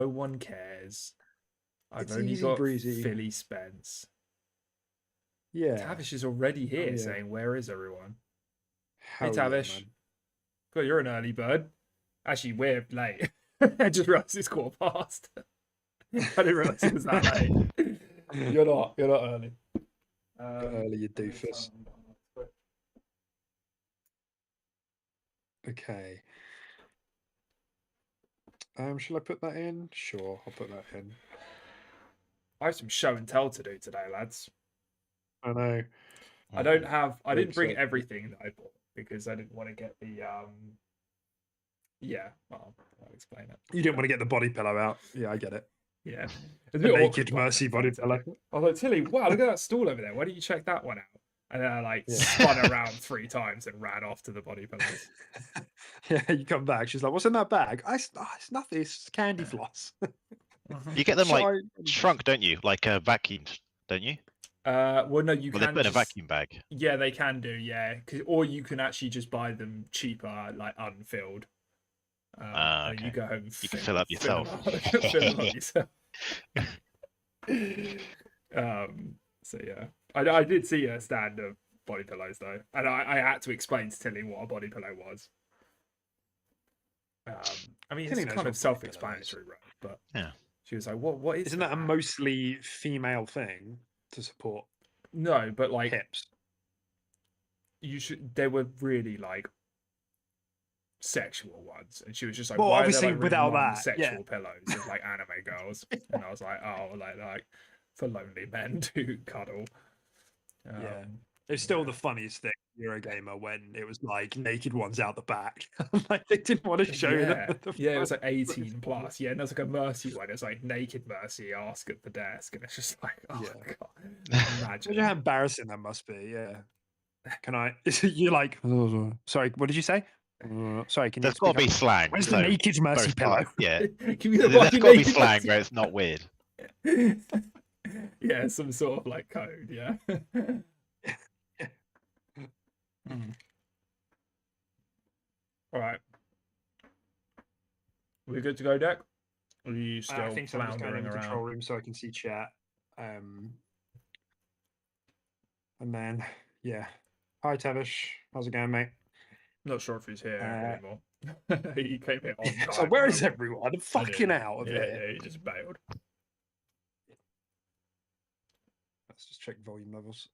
No one cares. I've It's only easy got breezy. Philly Spence. Yeah. Tavish is already here yeah. saying, "Where is everyone?" Hell Hey yeah, Tavish. man. God, you're an early bird. Actually, we're late. I just realised it's 1:15. I didn't realise it was that late. You're not early. Early, you doofus. Okay. Shall I put that in? Sure, I'll put that in. I have some show and tell to do today, lads. I know. I don't have. I Very didn't bring exciting. everything that I bought because I didn't want to get the. Yeah, well, I'll explain it. You didn't want to get the body pillow out. Yeah, I get it. Yeah, The naked Mercy body pillow. I was like, Tilly, wow, look at that stall over there. Why don't you check that one out? And then I like spun around 3 times and ran off to the body pillows. Yeah, you come back. She's like, "What's in that bag?" It's nothing. It's candy floss. You get them like shrunk, don't you? Like vacuumed, don't you? Well, no, you Well, can they put in a vacuum bag. Yeah, they can do. Yeah, or you can actually just buy them cheaper, like unfilled. And Okay. you go home. You can fill up yourself. Fill them up yourself. So yeah, I did see a stand of body pillows though, and I had to explain to Tilly what a body pillow was. I mean, it's kind of self-explanatory, right? But yeah, she was like, "What is?" Isn't that a mostly female thing to support? No, but like hips. You should. They were really like sexual ones, and she was just like, well, "Why obviously are there, like, without really that, sexual pillows of like anime girls?" And I was like, "Oh, like for lonely men to cuddle." Yeah, it's still the funniest thing, Eurogamer, when it was like naked ones out the back. Like they didn't want to show them. Yeah, it was like 18 plus. Yeah, and there's like a Mercy one. It's like naked Mercy ask at the desk, and it's just like, oh my god, imagine how embarrassing that must be. Yeah. Can I? You're like, oh, sorry. What did you say? Sorry, can you? There's got to be slang. Where's the naked Mercy pillow? Yeah, give me the there's got to be slang where it's not weird. Yeah, some sort of like code. Yeah. All right. We're good to go, Deck? Or are you still I think so. I'm just going in the around? control room so I can see chat. And then, yeah. Hi, Tavish. How's it going, mate? Not sure if he's here anymore. He came here on time. So where is everyone? I'm fucking out of here. Yeah, he just bailed. Let's just check volume levels.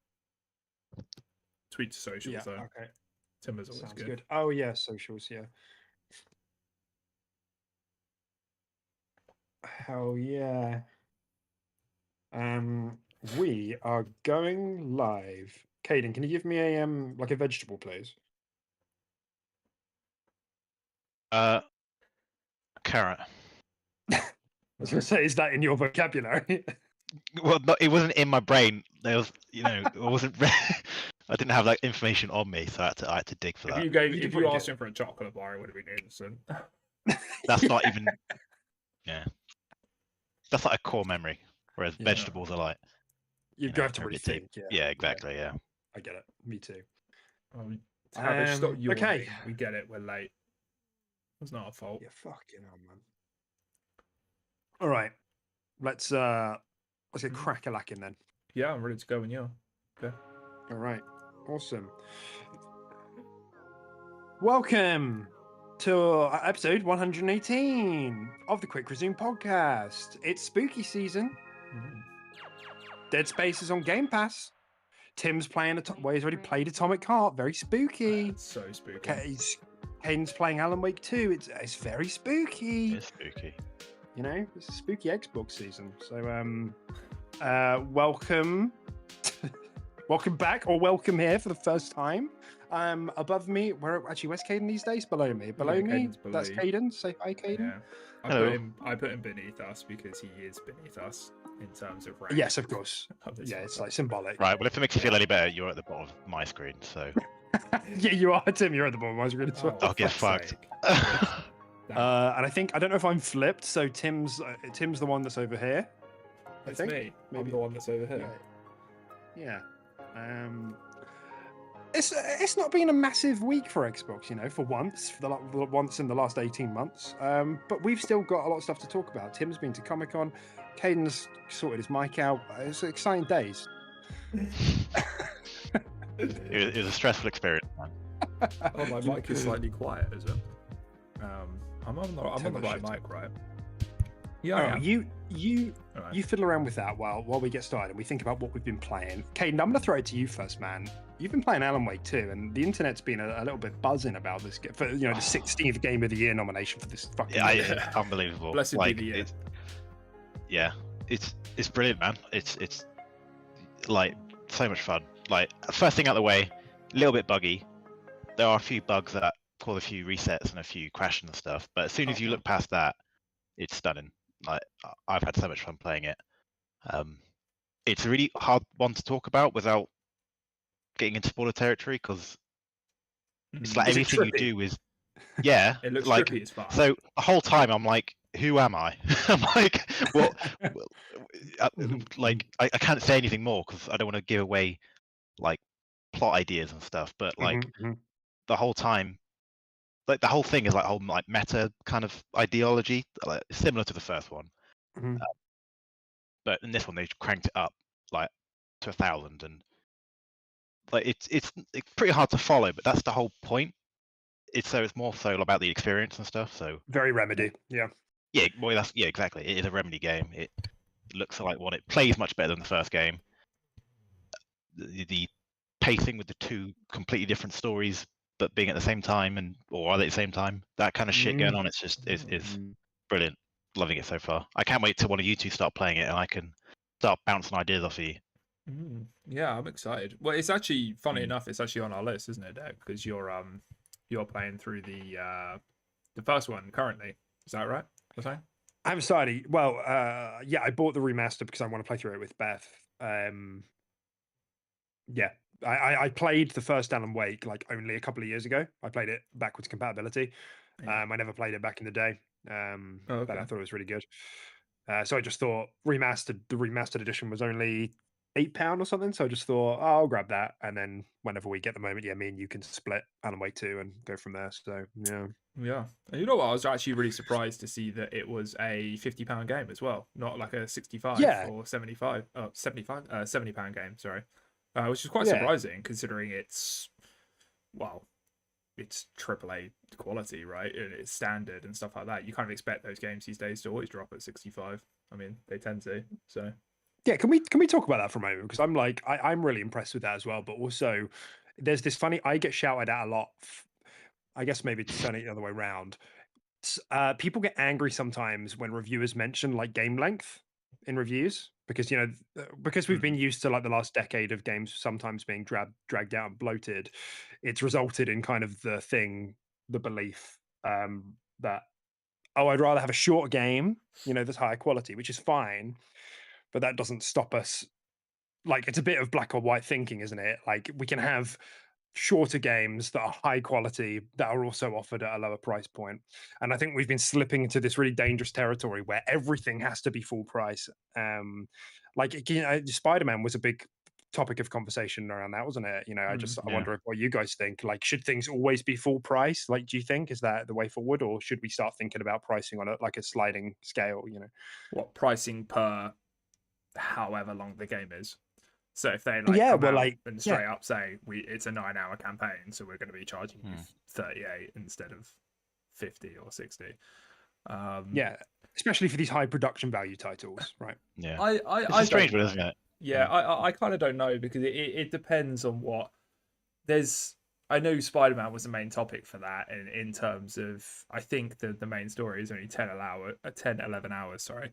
Tweet to socials, though. Okay. Timber's always good. Oh, yeah, socials, yeah. Hell yeah. We are going live. Caden, can you give me a like a vegetable, please? Carrot. I was gonna say, is that in your vocabulary? Well, it wasn't in my brain. There was, it wasn't. I didn't have like information on me, so I had to dig for that. If you asked him for a chocolate bar, it would have been innocent. That's not even. Yeah. That's like a core memory, whereas vegetables are like. You have to really think. Yeah, exactly. Yeah. I get it. Me too. Okay. We get it. We're late. It's not our fault. Yeah, fucking hell, man. All right. Let's get crack-a-lacking then. Yeah, I'm ready to go when you're. Okay. All right. Awesome. Welcome to episode 118 of the Quick Resume podcast. It's spooky season. Dead Space is on Game Pass. Tim's playing he's already played Atomic Heart. Very spooky. So spooky. Caden's playing Alan Wake 2. It's very spooky. It's spooky. It's a spooky Xbox season. So welcome. Welcome back, or welcome here for the first time. Above me, where's Caden these days? Below me. Below me. That's Caden. Say hi, Caden. Yeah. I put him beneath us because he is beneath us in terms of rank. Yes, of course. Yeah, it's like symbolic. Right. Well, if it makes you feel any better, you're at the bottom of my screen. So. Yeah, you are, Tim. You're at the bottom of my screen as well. I'll get fucked. And I don't know if I'm flipped. So Tim's the one that's over here. It's me. Maybe I'm the one that's over here. Yeah. it's not been a massive week for Xbox, for once in the last 18 months. But we've still got a lot of stuff to talk about. Tim's been to Comic-Con, Caden's sorted his mic out. It's exciting days. It was a stressful experience, man. Oh, my mic is slightly quiet, is it? I'm on the right shit. mic, right? Yeah. You fiddle around with that while we get started and we think about what we've been playing. Caden, I'm gonna throw it to you first, man. You've been playing Alan Wake 2, and the internet's been a little bit buzzing about this for the 16th Game of the Year nomination for this fucking year. It's unbelievable. Blessed be the year. It's brilliant, man. It's like so much fun. Like, first thing out of the way, a little bit buggy. There are a few bugs that cause a few resets and a few crashes and stuff, but as soon as you look past that, it's stunning. Like, I've had so much fun playing it. It's a really hard one to talk about without getting into spoiler territory, because it's like everything you do is it looks like trippy as fuck. so the whole time I'm like, who am I? I'm like, what? Like, I can't say anything more because I don't want to give away like plot ideas and stuff, but like the whole time, like the whole thing is like whole like meta kind of ideology, like similar to the first one. But in this one they cranked it up like to 1,000, and like it's pretty hard to follow, but that's the whole point. It's more so about the experience and stuff. So very Remedy, yeah, well, exactly. It is a Remedy game. It looks like one. It plays much better than the first game. The pacing with the two completely different stories, but being at the same time, or are they at the same time? That kind of shit going on. It's just is brilliant. Loving it so far. I can't wait till one of you two start playing it and I can start bouncing ideas off of you. Yeah, I'm excited. Well, it's actually funny enough. It's actually on our list, isn't it, Dave? Because you're playing through the first one currently. Is that right? I'm sorry. Well, I bought the remaster because I want to play through it with Beth. I played the first Alan Wake like only a couple of years ago. I played it backwards compatibility. I never played it back in the day. But I thought it was really good. So I just thought the remastered edition was only £8 or something. So I just thought, I'll grab that, and then whenever we get the moment, me and you can split Alan Wake 2 and go from there. So yeah. And you know what? I was actually really surprised to see that it was a £50 game as well, not like a 65 or 75. Oh, 75, £70 game. Sorry, which is quite surprising considering it's AAA quality, right? And it's standard and stuff like that. You kind of expect those games these days to always drop at 65. I mean, they tend to. So yeah, can we talk about that for a moment? Because I'm really impressed with that as well. But also, there's this funny, I get shouted at a lot. I guess maybe to turn it the other way around. People get angry sometimes when reviewers mention like game length in reviews, because we've been used to like the last decade of games sometimes being dragged out and bloated. It's resulted in kind of the belief that I'd rather have a short game, that's higher quality, which is fine, but that doesn't stop us. Like, it's a bit of black or white thinking, isn't it? Like, we can have shorter games that are high quality that are also offered at a lower price point. And I think we've been slipping into this really dangerous territory where everything has to be full price. Spider-Man was a big topic of conversation around that, wasn't it? I wonder what you guys think. Like, should things always be full price? Like, do you think is that the way forward, or should we start thinking about pricing on a sliding scale? What pricing per however long the game is? So if they and straight up say it's a 9-hour campaign, so we're going to be charging you 38 instead of 50 or 60. Especially for these high production value titles, right? Yeah, it's strange, isn't it? Yeah, I kind of don't know, because it depends on what there's. I know Spider-Man was the main topic for that, in terms of, I think the main story is only 11 hours. Sorry,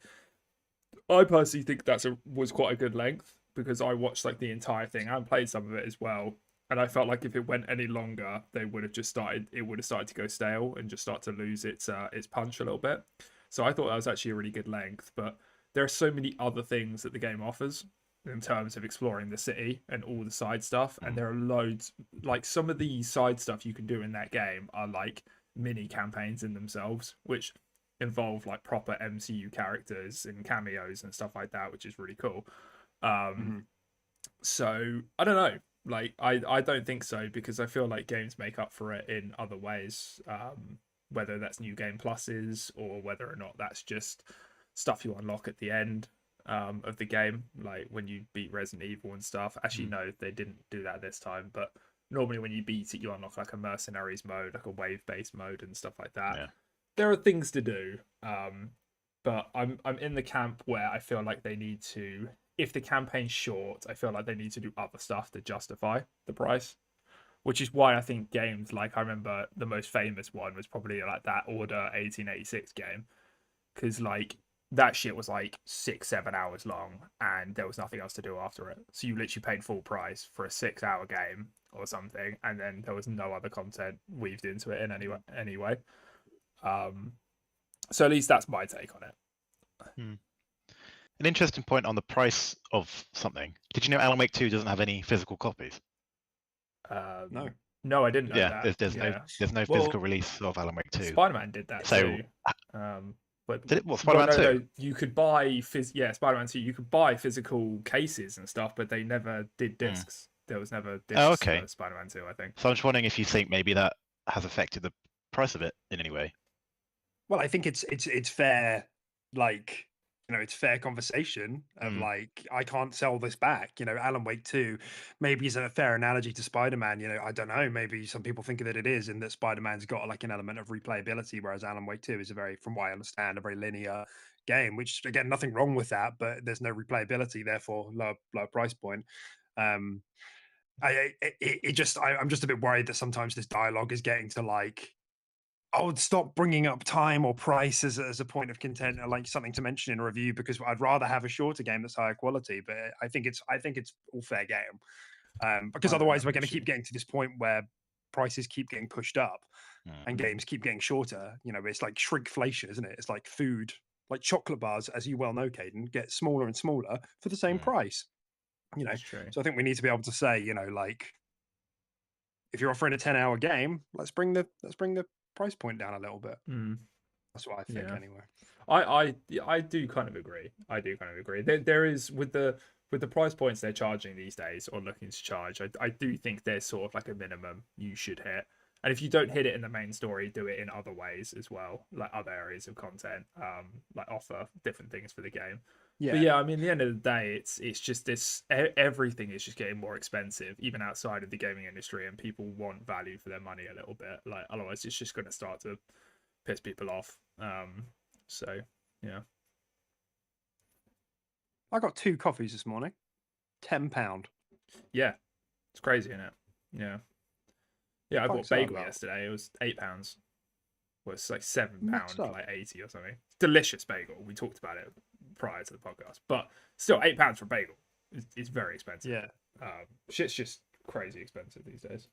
I personally think was quite a good length, because I watched like the entire thing and played some of it as well, and I felt like if it went any longer, it would have started to go stale and just start to lose its punch a little bit. So I thought that was actually a really good length. But there are so many other things that the game offers in terms of exploring the city and all the side stuff, and there are loads. Like, some of the side stuff you can do in that game are like mini campaigns in themselves, which involve like proper MCU characters and cameos and stuff like that, which is really cool. So I don't know. Like I don't think so, because I feel like games make up for it in other ways. Whether that's new game pluses or whether or not that's just stuff you unlock at the end of the game, like when you beat Resident Evil and stuff. Actually, no, they didn't do that this time, but normally when you beat it, you unlock like a mercenaries mode, like a wave-based mode and stuff like that. Yeah. There are things to do, but I'm in the camp where I feel like they need to. If the campaign's short, I feel like they need to do other stuff to justify the price. Which is why I think games like, I remember the most famous one was probably like that Order 1886 game, because like that shit was like 6-7 hours long and there was nothing else to do after it. So you literally paid full price for a 6-hour game or something, and then there was no other content weaved into it in anyway. So at least that's my take on it. An interesting point on the price of something. Did you know Alan Wake 2 doesn't have any physical copies? No, I didn't know Yeah, that. there's no physical release of Alan Wake 2. Spider-Man did that So, too. But did it? What, Spider-Man 2? No, you could buy Spider-Man 2. You could buy physical cases and stuff, but they never did discs. There was never discs for Spider-Man 2, I think. So I'm just wondering if you think maybe that has affected the price of it in any way. Well, I think it's fair, like, you know, it's fair conversation of like, I can't sell this back. You know, Alan Wake 2 maybe is a fair analogy to Spider-Man. You know, I don't know, maybe some people think that it is, and that Spider-Man's got like an element of replayability, whereas Alan Wake 2 is a very, from what I understand, a very linear game, which again, nothing wrong with that, but there's no replayability, therefore lower price point. I'm just a bit worried that sometimes this dialogue is getting to like, oh, stop bringing up time or price as a point of content, or like something to mention in a review, because I'd rather have a shorter game that's higher quality. But I think it's all fair game, because otherwise we're going to keep getting to this point where prices keep getting pushed up and games keep getting shorter. You know, it's like shrinkflation, isn't it? It's like food, like chocolate bars, as you well know, Caden, get smaller and smaller for the same price. You know, so I think we need to be able to say, you know, like, if you're offering a 10-hour game, let's bring the price point down a little bit. That's what I think, anyway. I do kind of agree. There is with the price points they're charging these days, or looking to charge. I do think there's sort of like a minimum you should hit, and if you don't hit it in the main story, do it in other ways as well, like other areas of content, like offer different things for the game. But yeah, I mean, at the end of the day, it's just this. Everything is just getting more expensive, even outside of the gaming industry, and people want value for their money a little bit. Like, otherwise, it's just going to start to piss people off. So yeah. I got 2 coffees this morning, £10. Yeah, it's crazy, isn't it? Yeah. I bought bagel yesterday. It was £8. Well, it's like £7 for like 80 or something. Delicious bagel. We talked about it prior to the podcast, but still £8 for a bagel is very expensive. Yeah, shit's just crazy expensive these days.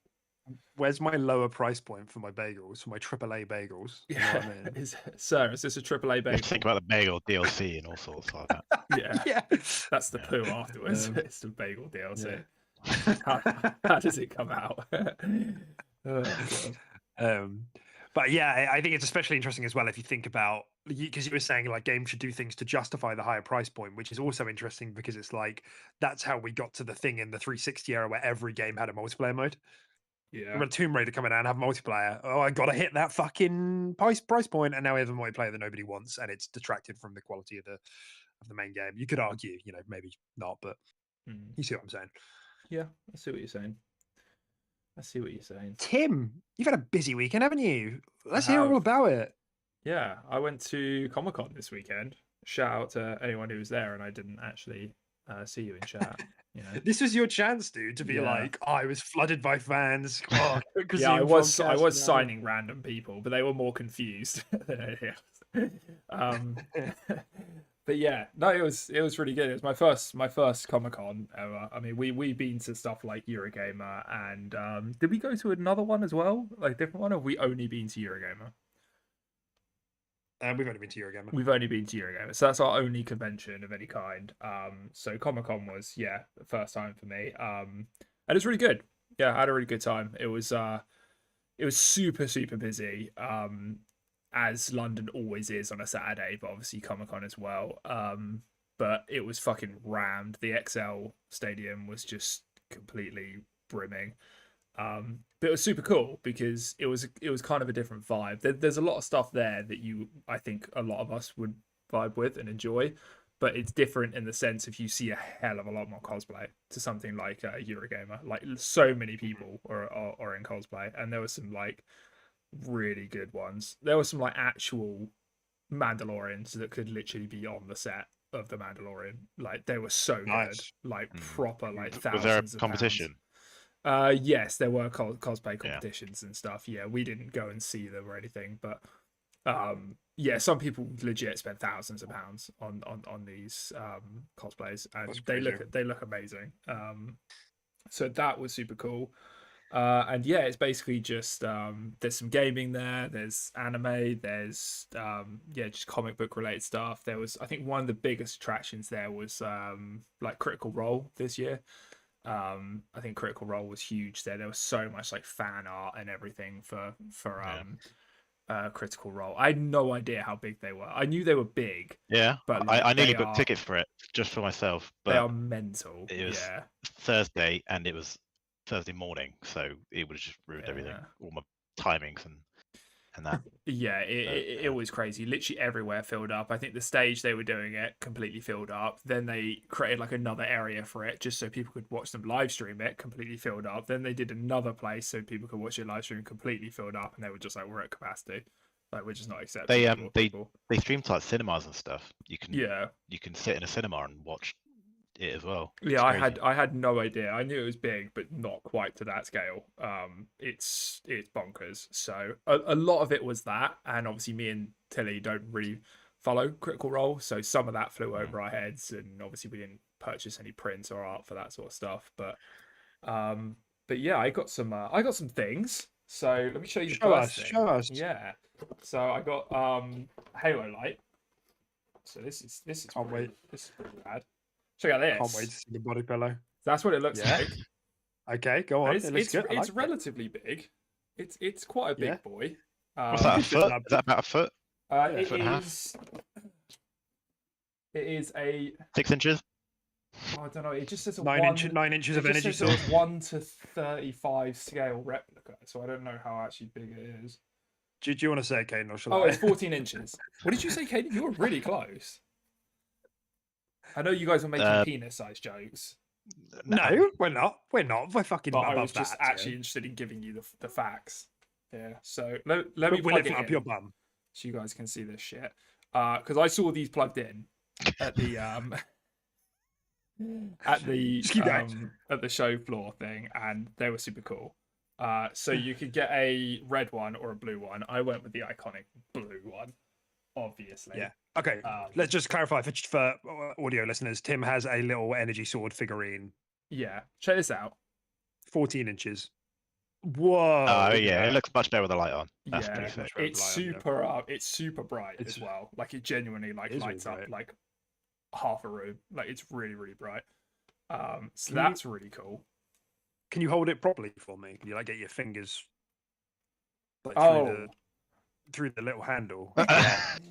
Where's my lower price point for my bagels, for my AAA bagels? You know what I mean? Is this a AAA bagel? Think about the bagel DLC and all sorts like that. Yeah. That's the poo afterwards. It's the bagel DLC. Yeah. How does it come out? But yeah, I think it's especially interesting as well if you think about, because you were saying like games should do things to justify the higher price point, which is also interesting because it's like that's how we got to the thing in the 360 era where every game had a multiplayer mode. Yeah, remember Tomb Raider coming out and have multiplayer. Oh, I gotta hit that fucking price point, and now we have a multiplayer that nobody wants, and it's detracted from the quality of the main game. You could argue, you know, maybe not, but you see what I'm saying? Yeah, I see what you're saying. Tim, you've had a busy weekend, haven't you? Let's hear all about it. Yeah, I went to Comic-Con this weekend. Shout out to anyone who was there, and I didn't actually see you in chat. You know, this was your chance, dude, to be like, oh, I was flooded by fans. Oh, yeah, I was signing random people, but they were more confused than anything else. But yeah, no, it was really good. It was my first Comic-Con ever. I mean, we've been to stuff like Eurogamer, and did we go to another one as well, like a different one, or have we only been to Eurogamer? We've only been to Eurogamer. We've only been to Eurogamer, so that's our only convention of any kind. So Comic-Con was the first time for me. And it was really good. Yeah, I had a really good time. It was super busy. As London always is on a Saturday, but obviously Comic-Con as well. But it was fucking rammed. The XL Stadium was just completely brimming. But it was super cool because it was kind of a different vibe. There's a lot of stuff there that I think a lot of us would vibe with and enjoy, but it's different in the sense if you see a hell of a lot more cosplay to something like Eurogamer. Like so many people are in cosplay, and there were some like really good ones. There were some like actual Mandalorians that could literally be on the set of the Mandalorian. Like they were so good, like proper like thousands Was there a of competition? Yes, there were cosplay competitions and stuff. Yeah, we didn't go and see them or anything, but yeah, some people legit spend thousands of pounds on these cosplays, and they look amazing. So that was super cool. And yeah, it's basically just there's some gaming there, there's anime, there's yeah, just comic book related stuff. There was, I think one of the biggest attractions there was like Critical Role this year. I think Critical Role was huge there. There was so much like fan art and everything for Critical Role. I had no idea how big they were. I knew they were big. Yeah, but like, I nearly booked tickets for it just for myself. But they are mental. It was Thursday, and it was Thursday morning, so it would have just ruined everything, all my timings and that. Yeah, it was crazy. Literally everywhere filled up. I think the stage they were doing it completely filled up. Then they created like another area for it just so people could watch them live stream it, completely filled up. Then they did another place so people could watch it live stream, completely filled up, and they were just like, we're at capacity. Like we're just not accepting. They stream to like cinemas and stuff. You can sit in a cinema and watch it as well. Yeah, I had no idea. I knew it was big, but not quite to that scale. It's bonkers. So a lot of it was that, and obviously me and Tilly don't really follow Critical Role, so some of that flew over our heads, and obviously we didn't purchase any prints or art for that sort of stuff. But yeah, I got some things. So let me show you the first thing. Show us. Yeah. So I got Halo Light. So this is This is pretty bad. Check out this. Can't wait to see the body pillow. That's what it looks like. Okay, go on. It's relatively big. It's quite a big boy. What's that, a foot? Is that about a foot? It is. It is a 6 inches. I don't know. It just says a 9 inches of energy source. 1:35 scale replica. So I don't know how actually big it is. Do you want to say it, Caden, or shall I? I? It's 14 inches. What did you say, Caden? You were really close. I know you guys were making penis-sized jokes. No, we're not. We're fucking. But above I was just that, actually interested in giving you the facts. Yeah. So let me We're plug lifting it up in your bum, so you guys can see this shit. Because I saw these plugged in at the at the show floor thing, and they were super cool. So you could get a red one or a blue one. I went with the iconic blue one, obviously. Yeah. Okay, let's just clarify for audio listeners. Tim has a little energy sword figurine. Yeah, check this out. 14 inches. Whoa. Oh yeah, it looks much better with the light on. That's pretty sick. It's super bright as well. Like it genuinely lights up like half a room. Like it's really, really bright. So that's really cool. Can you hold it properly for me? Can you like get your fingers like, through the little handle?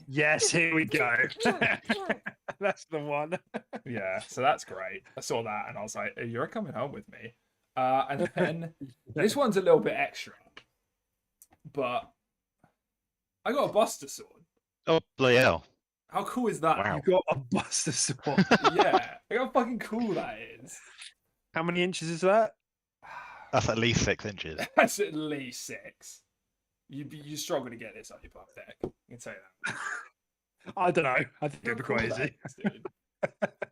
Yes, here we go. That's the one. Yeah, so that's great. I saw that and I was like, you're coming home with me. And then this one's a little bit extra, but I got a Buster Sword. Oh, bloody hell. How cool is that? Wow. You got a Buster Sword. Yeah, look how fucking cool that is. How many inches is that? That's at least 6 inches. That's at least 6. You struggle to get this on your pub deck. I can tell you that. I don't know. I think it'd be quite easy.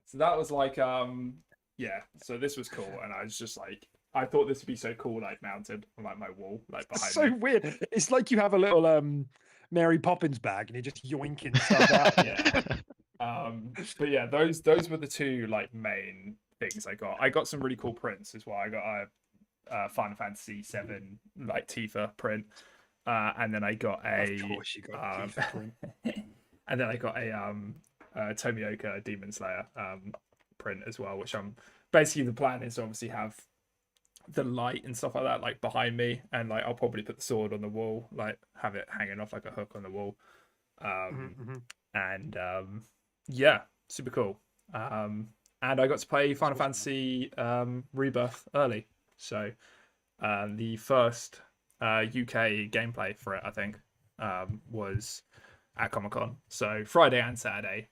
So that was like, yeah. So this was cool, and I was just like, I thought this would be so cool, like mounted on like my wall, like behind. So weird. It's like you have a little Mary Poppins bag, and you're just yoinking stuff out. Yeah. But yeah, those were the two like main things I got. I got some really cool prints as well. I got a Final Fantasy VII like Tifa print, and then I got a. Of course, you got a Tifa print. And then I got a Tomioka Demon Slayer print as well, which I'm basically the plan is to obviously have the light and stuff like that like behind me, and like I'll probably put the sword on the wall, like have it hanging off like a hook on the wall. And yeah, super cool. And I got to play Final Fantasy Rebirth early, So the first UK gameplay for it, I think, was at Comic-Con. So Friday and Saturday,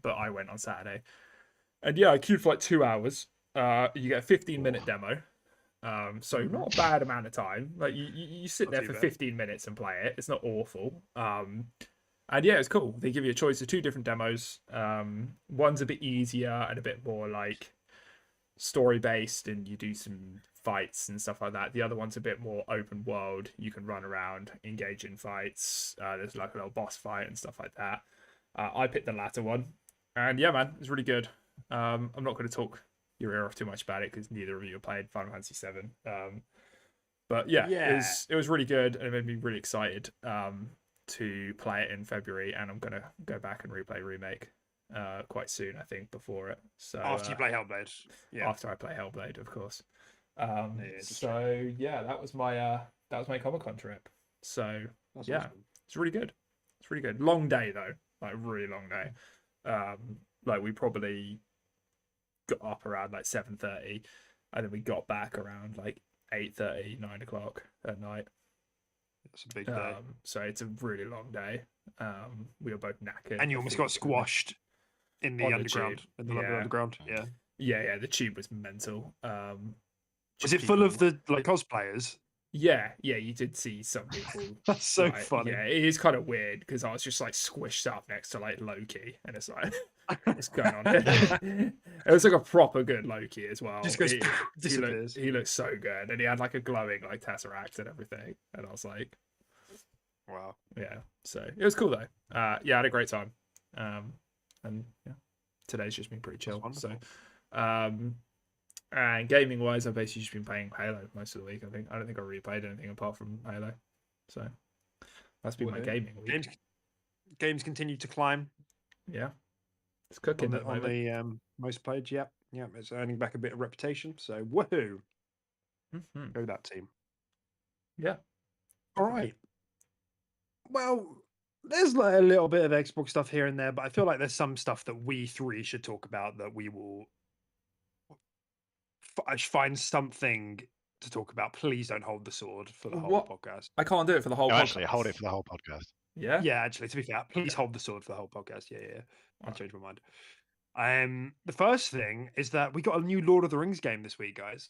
but I went on Saturday. And yeah, I queued for like 2 hours. You get a 15-minute demo. So not a bad amount of time. Like you sit Not there too for bad. 15 minutes and play it. It's not awful. And yeah, it's cool. They give you a choice of 2 different demos. One's a bit easier and a bit more like story based, and you do some fights and stuff like that. The other one's a bit more open world. You can run around, engage in fights. There's like a little boss fight and stuff like that. I picked the latter one, and yeah, man, it's really good. I'm not going to talk your ear off too much about it because neither of you have played Final Fantasy VII. But yeah, it was really good, and it made me really excited to play it in February, and I'm gonna go back and replay Remake quite soon, I think, before it. So After you play Hellblade. Yeah. after I play Hellblade, of course. Just So yeah, that was my Comic-Con trip. So That's yeah, awesome. it's really good. It's really good. Long day though, like really long day. Like we probably got up around like 7:30, and then we got back around like 8:30, 9 o'clock at night. It's a big day. So it's a really long day. We were both knackered. And you almost got squashed in the On the underground. tube. In the Yeah. underground. Yeah. Yeah, the tube was mental. Was it full of the like cosplayers? Yeah, you did see some people. That's so like, funny. Yeah, it is kind of weird because I was just like squished up next to like Loki, and it's like, what's going on here? It was like a proper good Loki as well. Just goes he disappears. He looked so good, and he had like a glowing like tesseract and everything, and I was like, Wow. yeah. So it was cool though. Yeah, I had a great time. And yeah, today's just been pretty chill. So, and gaming wise, I've basically just been playing Halo most of the week. I don't think I really played anything apart from Halo. So that's been my gaming week. Games continue to climb. Yeah, it's cooking on the most played. Yep, it's earning back a bit of reputation. So woohoo! Go that team. Yeah. All right. Well, there's like a little bit of Xbox stuff here and there, but I feel like there's some stuff that we three should talk about that we will find something to talk about. Please don't hold the sword for the whole podcast. I can't do it for the whole podcast. Actually, hold it for the whole podcast. Yeah? Yeah, actually, to be fair, please hold the sword for the whole podcast. Yeah. I'll change my mind. The first thing is that we got a new Lord of the Rings game this week, guys.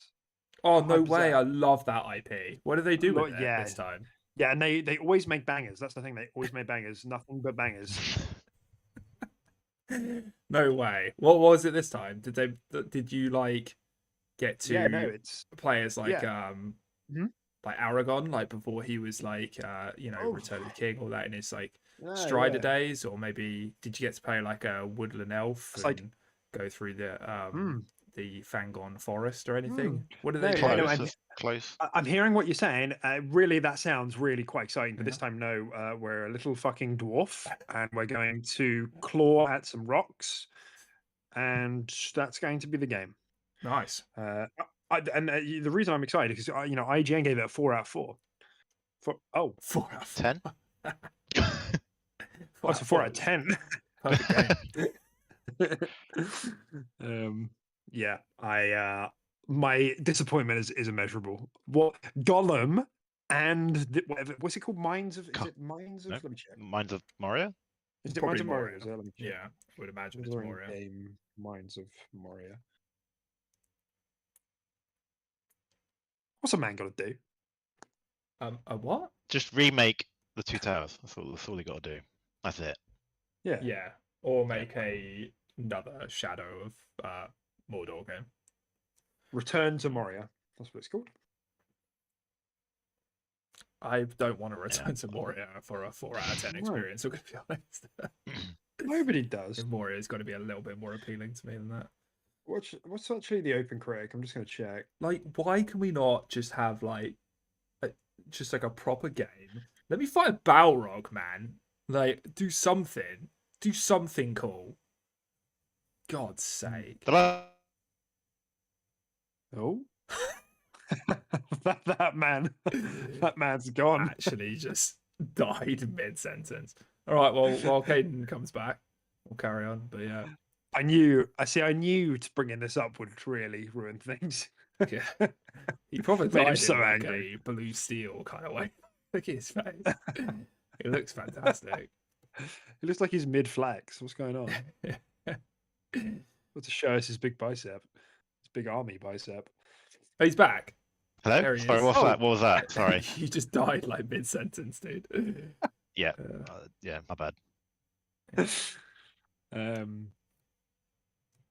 Oh, no way. I love that IP. What do they do with it this time? Yeah, and they always make bangers. That's the thing. They always make bangers. Nothing but bangers. No way. What was it this time? Did you like get to it's players like like Aragon, like before he was like Return of the King, all that in his like Strider days, or maybe did you get to play like a woodland elf and go through the Fangon forest or anything? What do they do? Close. I'm hearing what you're saying. Really, that sounds really quite exciting. But this time, no, we're a little fucking dwarf, and we're going to claw at some rocks, and that's going to be the game. Nice. The reason I'm excited is because IGN gave it a 4 out of 4. 4 out of 10. What's a 4 out of 10? Perfect game. My disappointment is immeasurable. What Gollum and what's it called? Mines of? Is it Mines of? No. Let me check. Mines of Moria. Is it Mines of Moria? Yeah, I would imagine it's Moria. Mines of Moria. What's a man got to do? A what? Just remake the Two Towers. That's all you got to do. That's it. Yeah. Yeah. Or make another Shadow of Mordor game. Return to Moria. That's what it's called. I don't want to return to Moria for a 4 out of 10 experience. I'm going to be honest. Nobody does. Moria's got to be a little bit more appealing to me than that. What's actually the open critic? I'm just going to check. Like, why can we not just have like a proper game? Let me fight a Balrog, man. Like, do something cool. God's sake. Oh. that man's gone. Actually just died mid-sentence. All right, well, while Caden comes back, we'll carry on. But yeah. I knew to bringing this up would really ruin things. Yeah. He probably Made him died so in like angry. a blue steel kind of way. Look at his face. It looks fantastic. It looks like he's mid-flex. What's going on? What to show us his big bicep, his big army bicep. Oh, he's back. Hello? There he Sorry, is. what's Oh. that? What was that? Sorry. You just died like mid-sentence, dude. Yeah. Uh, Yeah, my bad.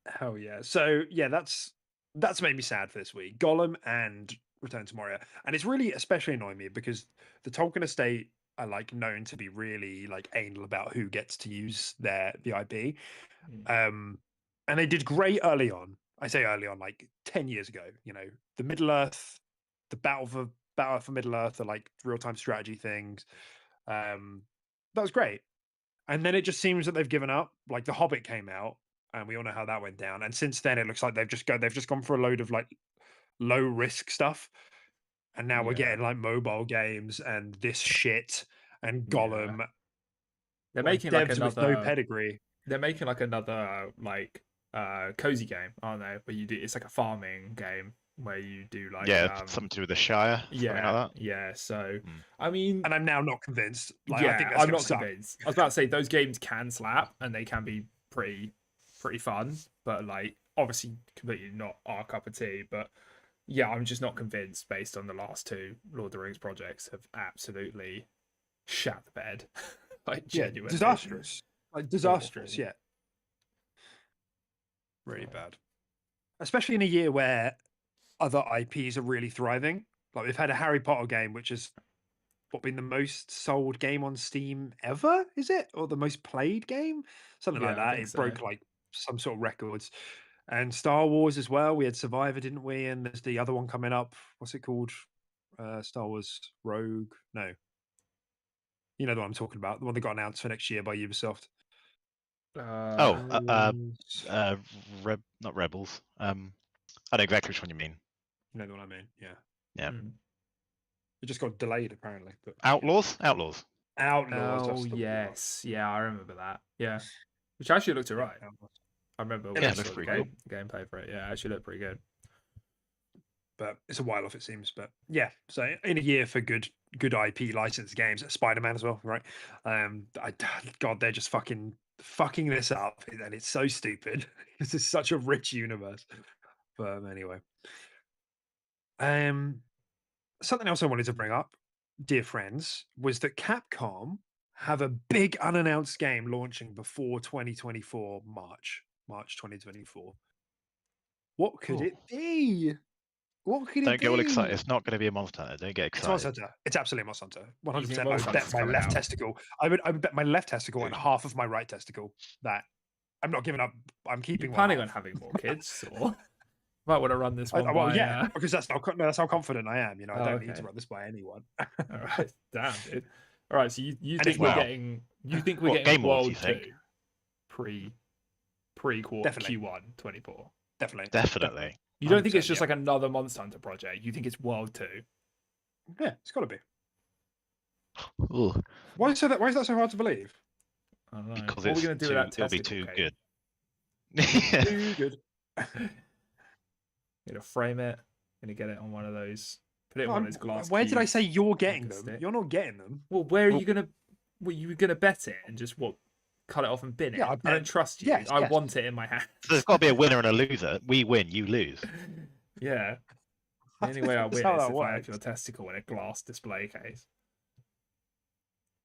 Hell yeah. So yeah, that's made me sad for this week. Gollum and Return to Moria. And it's really especially annoying me because the Tolkien estate are like known to be really like anal about who gets to use the IP. And they did great early on. I say early on, like 10 years ago, you know, the Middle Earth, the Battle for Middle Earth, are like real-time strategy things. That was great. And then it just seems that they've given up. Like The Hobbit came out, and we all know how that went down. And since then, it looks like they've just gone for a load of like low risk stuff. And now we're Yeah. getting like mobile games and this shit and Yeah. Gollum. They're like, making like devs with another. no pedigree. They're making like another like cozy game, aren't they? Where you do it's like a farming game where you do like Yeah, something to do with the Shire. Something like that. yeah. So Mm. I mean, And I'm now not convinced. Like, yeah, I think that's I'm gonna not suck. convinced. I was about to say those games can slap and they can be pretty fun, but like obviously completely not our cup of tea. But yeah, I'm just not convinced based on the last two Lord of the Rings projects have absolutely shat the bed. Like Yeah, genuinely disastrous. Like disastrous. awful. Yeah, really bad. Especially in a year where other IPs are really thriving. Like we've had a Harry Potter game, which has been the most sold game on Steam ever, is it? Or the most played game? Something like Yeah, I that. think It so. broke like some sort of records. And Star Wars as well. We had Survivor, didn't we? And there's the other one coming up. What's it called? Star Wars Rogue? No. You know the one I'm talking about. The one that got announced for next year by Ubisoft. Not Rebels. I know exactly which one you mean. You know the one I mean? Yeah. Yeah. It just got delayed apparently. But Outlaws. Outlaws. Oh That's the one. yes, yeah, I remember that. Yeah, which actually looked alright. Outlaws. I remember It when I looks saw the pretty cool. gameplay for it. Yeah, it actually looked pretty good. But it's a while off, it seems. But yeah, so in a year for good IP licensed games, Spider-Man as well, right? God, they're just fucking this up, and it's so stupid. This is such a rich universe. But anyway, something else I wanted to bring up, dear friends, was that Capcom have a big unannounced game launching before 2024 March 2024. What could it be? What could it be? Don't get all excited. It's not going to be a Monster Hunter. Don't get It's excited. Monster Hunter. It's absolutely a Monster Hunter. 100%. I would Monster bet Hunter's my coming left out? testicle. I would bet my left testicle and half of my right testicle that I'm not giving up. I'm keeping You one planning on half. having more kids, or might want to run this one? Well, by, yeah, because that's how confident I am. You know, I Oh, don't need to okay. run this by anyone. All right, damn, dude. All right, so you And think if we're wow. getting? You think we're What, getting Game Awards, World you think? 2 pre-quarter Definitely. Q1 24? Definitely. You don't think it's 100%, just yeah. like another Monster Hunter project? You think it's World 2? Yeah, it's got to be. Ooh, Why is that so hard to believe? I don't know. because What are we it's gonna do too, with that it'll be testicle? too Kate? good. Too good. Gonna frame it. Gonna get it on one of those. Put it on one of those glass. Where did I cubes, say you're like getting a them? stick. You're not getting them. Well, where are Well- you gonna? Were you gonna bet it and just cut it off and bin it? Yeah, I I bet. don't trust you. Yes, I yes. want it in my hand. So there's got to be a winner and a loser. We win, you lose. Yeah. The only way I That's win how is that if I have works. your testicle in a glass display case.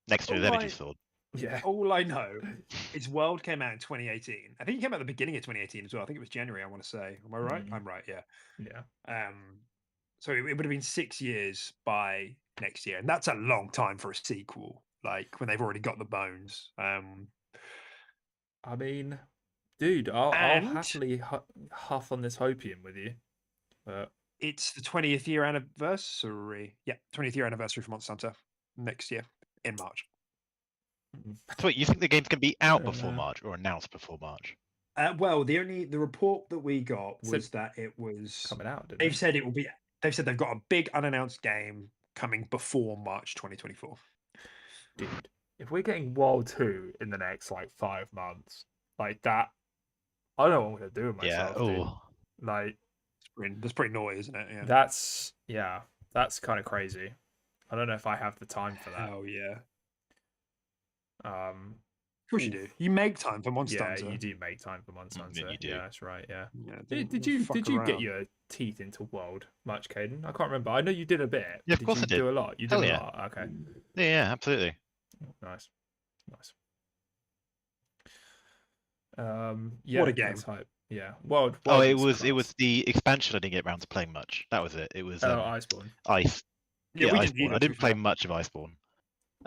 Next to his All energy I- sword. Yeah. All I know is World came out in 2018. I think it came out at the beginning of 2018 as well. I think it was January, I want to say. Am I right? Mm. I'm right, yeah. Yeah. So it would have been 6 years by next year. And that's a long time for a sequel, like when they've already got the bones. I mean, dude, I'll And- happily huff on this hopium with you. But It's the 20th year anniversary. Yeah, 20th year anniversary for Monster Hunter next year in March. So wait, you think the game's going to be out don't before know. March or announced before March? Well, the report that we got Said was that it was coming out, didn't they've it? said it will be they've said they've got a big unannounced game coming before March 2024. Dude, if we're getting World 2 in the next like 5 months, like that, I don't know what I'm gonna do with Yeah. myself. Dude. Oh, Like, That's pretty naughty, isn't it? Yeah. That's kind of crazy. I don't know if I have the time for that. Hell yeah. Um, Of course you do. You make time for Monster yeah, Hunter. you do make time for Monster Hunter. you do. Yeah, that's right. Yeah. Yeah, Did don't you fuck get around. your teeth into World much, Caden? I can't remember. I know you did a bit. Yeah, of course you I did. do a lot. You did Hell a yeah. lot. Okay. Yeah, absolutely. Nice. Yeah. What a game. That's hype. Yeah. World Oh, it was was the expansion I didn't get around to playing much. That was it. It was Iceborne. Ice. Yeah, we didn't Iceborne. either, I to didn't be play fair. much of Iceborne,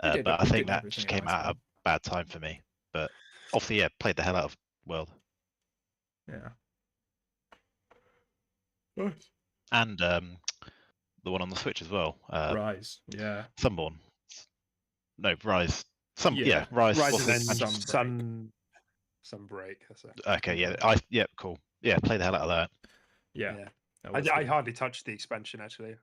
We but I did think that everything just in came at a Iceborne. bad time for me. But obviously, yeah, played the hell out of World. Yeah. Nice. And the one on the Switch as well. Rise. Yeah. Sunborn. No, Rise. Yeah. Rise. Rise what's and the then expansion? Sunbreak. That's it. Okay, yeah, cool. Yeah, play the hell out of that. Yeah. Yeah. That was I good. hardly touched the expansion actually.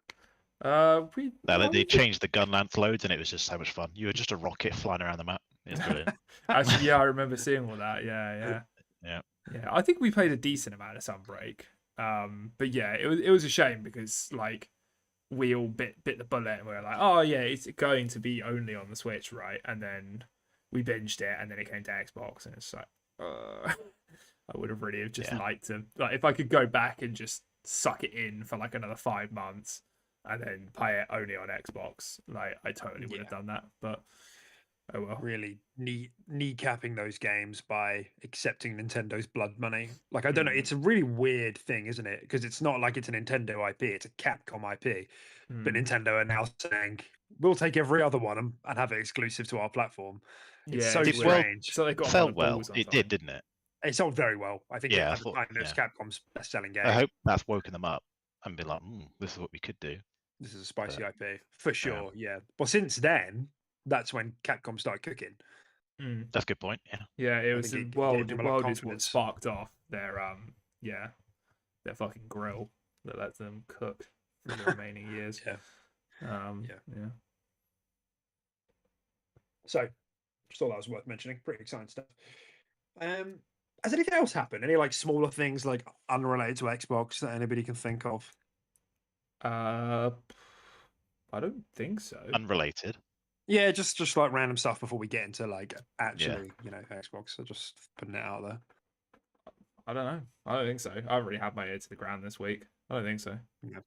They changed the gun lance loads, and it was just so much fun. You were just a rocket flying around the map. It's brilliant. Actually, yeah, I remember seeing all that. Yeah. I think we played a decent amount of Sunbreak. But yeah, it was a shame because like we all bit the bullet and we were like, oh yeah, it's going to be only on the Switch, right? And then we binged it, and then it came to Xbox, and it's like, I would have really just liked to, like, if I could go back and just suck it in for like another 5 months and then play it only on Xbox, like I totally would have done that. But oh well. Really kneecapping those games by accepting Nintendo's blood money. Like, I don't know, it's a really weird thing, isn't it? Because it's not like it's a Nintendo IP, it's a Capcom IP. But Nintendo are now saying, we'll take every other one and have it exclusive to our platform. It's so it's strange. So they got Sold well. It did, didn't it? It sold very well. I think Yeah, at the time it was Capcom's best-selling game. I hope that's woken them up and been like, this is what we could do. This is a spicy IP for sure. Yeah. Well, since then, that's when Capcom started cooking. That's a good point. Yeah. Yeah, it was think it World. gave them a lot of World is what confidence. sparked off their their fucking grill that lets them cook for the remaining years. Yeah. Yeah. So, just thought that was worth mentioning. Pretty exciting stuff. Has anything else happened? Any like smaller things like unrelated to Xbox that anybody can think of? I don't think so. Unrelated. Yeah, just like random stuff before we get into like actually, Xbox. So just putting it out there. I don't know. I don't think so. I haven't really had my ear to the ground this week. I don't think so. Yeah.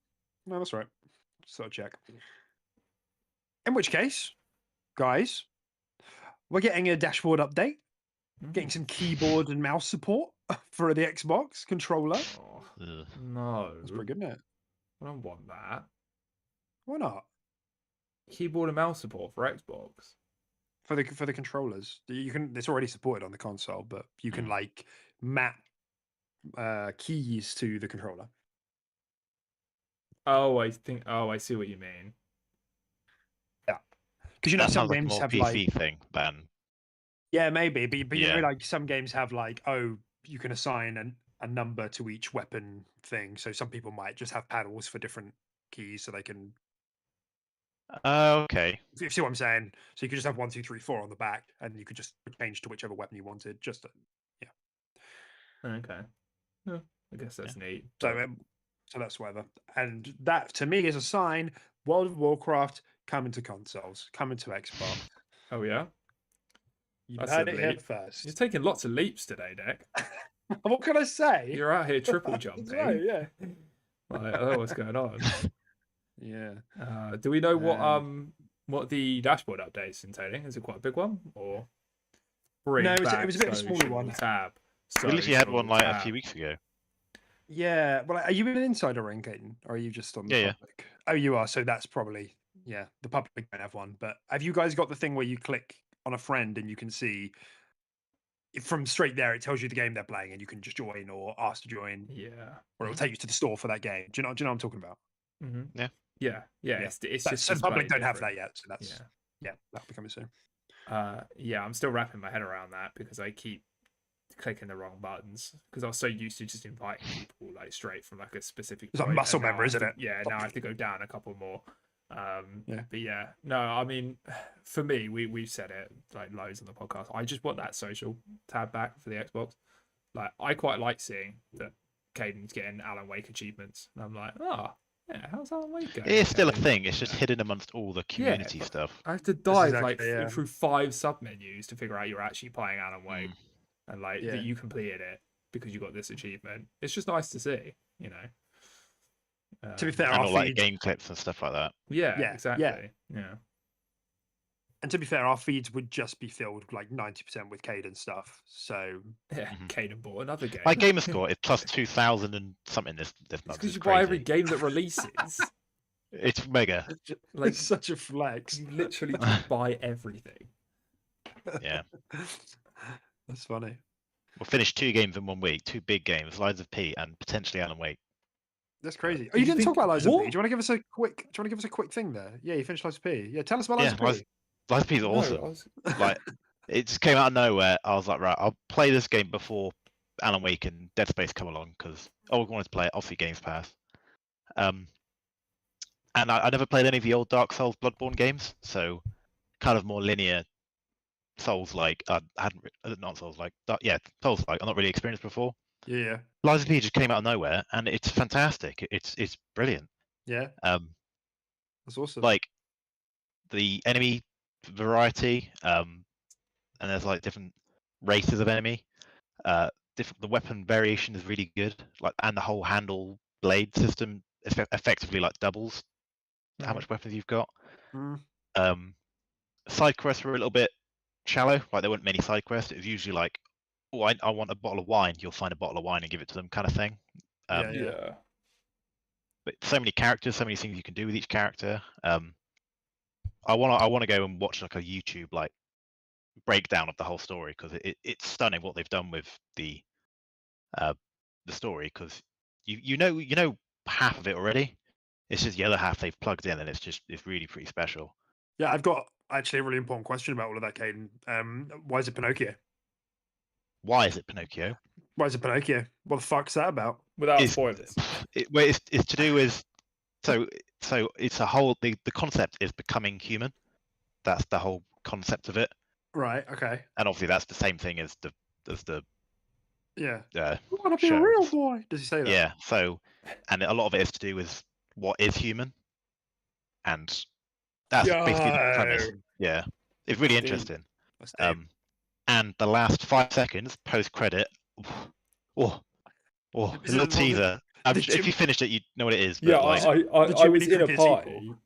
No, that's right. Just sort of check. In which case, guys, we're getting a dashboard update. Getting some keyboard and mouse support for the Xbox controller. Oh, no. That's pretty good, isn't it? I don't want that. Why not? Keyboard and mouse support for Xbox. For the controllers. You can it's already supported on the console, but you can like map keys to the controller. Oh, I see what you mean. Yeah. Because you know that some sounds like a games more have PC like thing than yeah, maybe, but you know, like some games have like, oh, you can assign a number to each weapon thing. So some people might just have paddles for different keys, so they can. Okay. If you see what I'm saying, so you could just have 1, 2, 3, 4 on the back, and you could just change to whichever weapon you wanted. Okay. Yeah, I guess that's neat. So that's whatever, and that to me is a sign. World of Warcraft coming to consoles, coming to Xbox. Oh yeah. You've heard it here first. You're taking lots of leaps today, Deck. What can I say? You're out here triple jumping. Right, yeah. Like, oh, what's going on? Yeah. Do we know what the dashboard update's entailing? Is it quite a big one, or no? It was a bit of a smaller one. Tab. We literally had one like a few weeks ago. Yeah. Well, are you an insider ring, Caden, or are you just on the public? Oh, you are. So that's probably the public don't have one. But have you guys got the thing where you click on a friend and you can see from straight there, it tells you the game they're playing and you can just join or ask to join. Yeah. Or it'll take you to the store for that game. Do you know what I'm talking about? Mm-hmm. Yeah. It's just so public don't have that yet. So that's that'll be coming soon. I'm still wrapping my head around that because I keep clicking the wrong buttons because I was so used to just inviting people like straight from like a specific it's a muscle member, isn't it? Yeah, now I have to go down a couple more. But yeah, no, I mean, for me, we've said it like loads on the podcast. I just want that social tab back for the Xbox. Like, I quite like seeing that Caden's getting Alan Wake achievements, and I'm like, oh, yeah, how's Alan Wake going? It's still a Caden? thing. It's just Yeah. hidden amongst all the community but stuff. I have to dive exactly, yeah. through 5 submenus to figure out you're actually playing Alan Wake, and like Yeah. that you completed it because you got this achievement. It's just nice to see, you know. To be fair, And our all like feed, game clips and stuff like that. yeah, Yeah, exactly. Yeah. and to be fair, our feeds would just be filled like 90% with Caden stuff. So Yeah, Mhm. Caden bought another game. My gamer score is plus 2,000 and something this It's month. because It's you buy every crazy. game that releases. It's mega. Like it's such a flex. you literally just buy everything. Yeah. That's funny. We'll finish 2 games in 1 week. 2 big games, Lies of P and potentially Alan Wake. That's crazy. Oh, You you didn't think- talk about Lies of P. what? Do you want to give us a quick? Do you want to give us a quick thing there? Yeah, you finished Lies of P. Yeah, tell us about Lies Yeah, of P. Lies of P is No, awesome. I was- Like, it just came out of nowhere. I was like, right, I'll play this game before Alan Wake and Dead Space come along because I wanted to play it. Obviously, Games Pass. And I never played any of the old Dark Souls, Bloodborne games, so kind of more linear Souls-like. I hadn't not Souls-like. Yeah, Souls-like. I'm not really experienced before. Yeah, Lies of P just came out of nowhere, and it's fantastic. It's brilliant. yeah, that's awesome. Like the enemy variety, and there's like different races of enemy. The weapon variation is really good. Like, and the whole handle blade system effectively like doubles how much weapons you've got. Mm. Side quests were a little bit shallow. Like, there weren't many side quests. It was usually like, oh, I want a bottle of wine. You'll find a bottle of wine and give it to them, kind of thing. Yeah. yeah. But so many characters, so many things you can do with each character. I want to go and watch like a YouTube like breakdown of the whole story because it's stunning what they've done with the story, because you know half of it already. It's just the other half they've plugged in, and it's really pretty special. Yeah, I've got actually a really important question about all of that, Caden. Why is it Pinocchio? Why is it Pinocchio? Why is it Pinocchio? What the fuck's that about? Without It's- spoilers. It's to do with so it's a whole the concept is becoming human. That's the whole concept of it, Right. Okay. and obviously that's the same thing as the Yeah. uh, I want to be a Sure. real boy. Does he say that? yeah. So, and a lot of it is to do with what is human, and that's basically the premise. Yo. Yeah, it's really Deep. interesting. That's deep. And the last 5 seconds post credit, oh, a Is little it the- teaser. the If Jim- you finished it, you know what it is. But Yeah, like, I Jiminy was in a Cricket party sequel.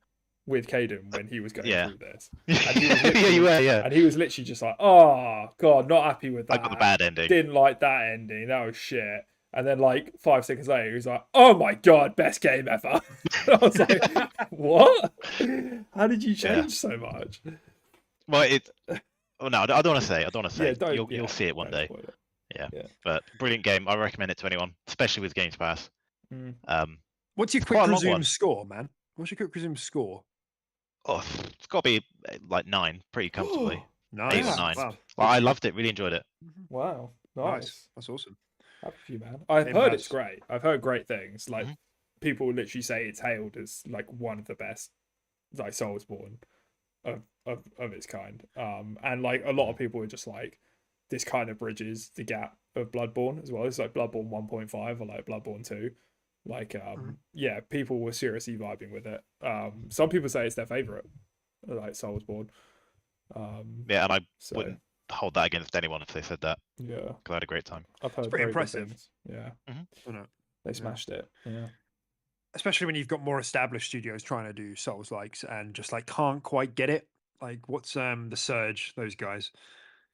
with Caden when he was going Yeah. through this. yeah, you were, yeah. And he was literally just like, oh, God, not happy with I that. got the bad ending. Didn't like that ending. That was shit. And then, like, 5 seconds later, he was like, oh my God, best game ever. I was like, what? How did you change so much? Well, oh no, I don't want to say. I don't want to say. don't- You'll see it one don't day. spoil it. But brilliant game. I recommend it to anyone, especially with Games Pass. Mm. What's your It's quick quite a long resume one. score, man? What's your quick resume score? Oh, it's got to be like 9, pretty comfortably. Nice. 8 or 9. Wow. Well, I loved it. Really enjoyed it. Wow. Nice. Nice. That's awesome. Happy for you, man. I've Game heard Pass. it's great. I've heard great things. Like, Mhm. people literally say it's hailed as, like, one of the best, like, Soulsborne of its kind. And, like, a lot of people are just like, this kind of bridges the gap of Bloodborne as well. It's like Bloodborne 1.5 or, like, Bloodborne 2. Like, yeah, people were seriously vibing with it. Some people say it's their favourite, like, Soulsborne. Yeah, and I So, wouldn't hold that against anyone if they said that, yeah, because I had a great time. I've heard pretty very good impressive. things. Yeah, I know. they smashed it. Yeah. Especially when you've got more established studios trying to do Souls likes and just like can't quite get it. Like what's the Surge, those guys.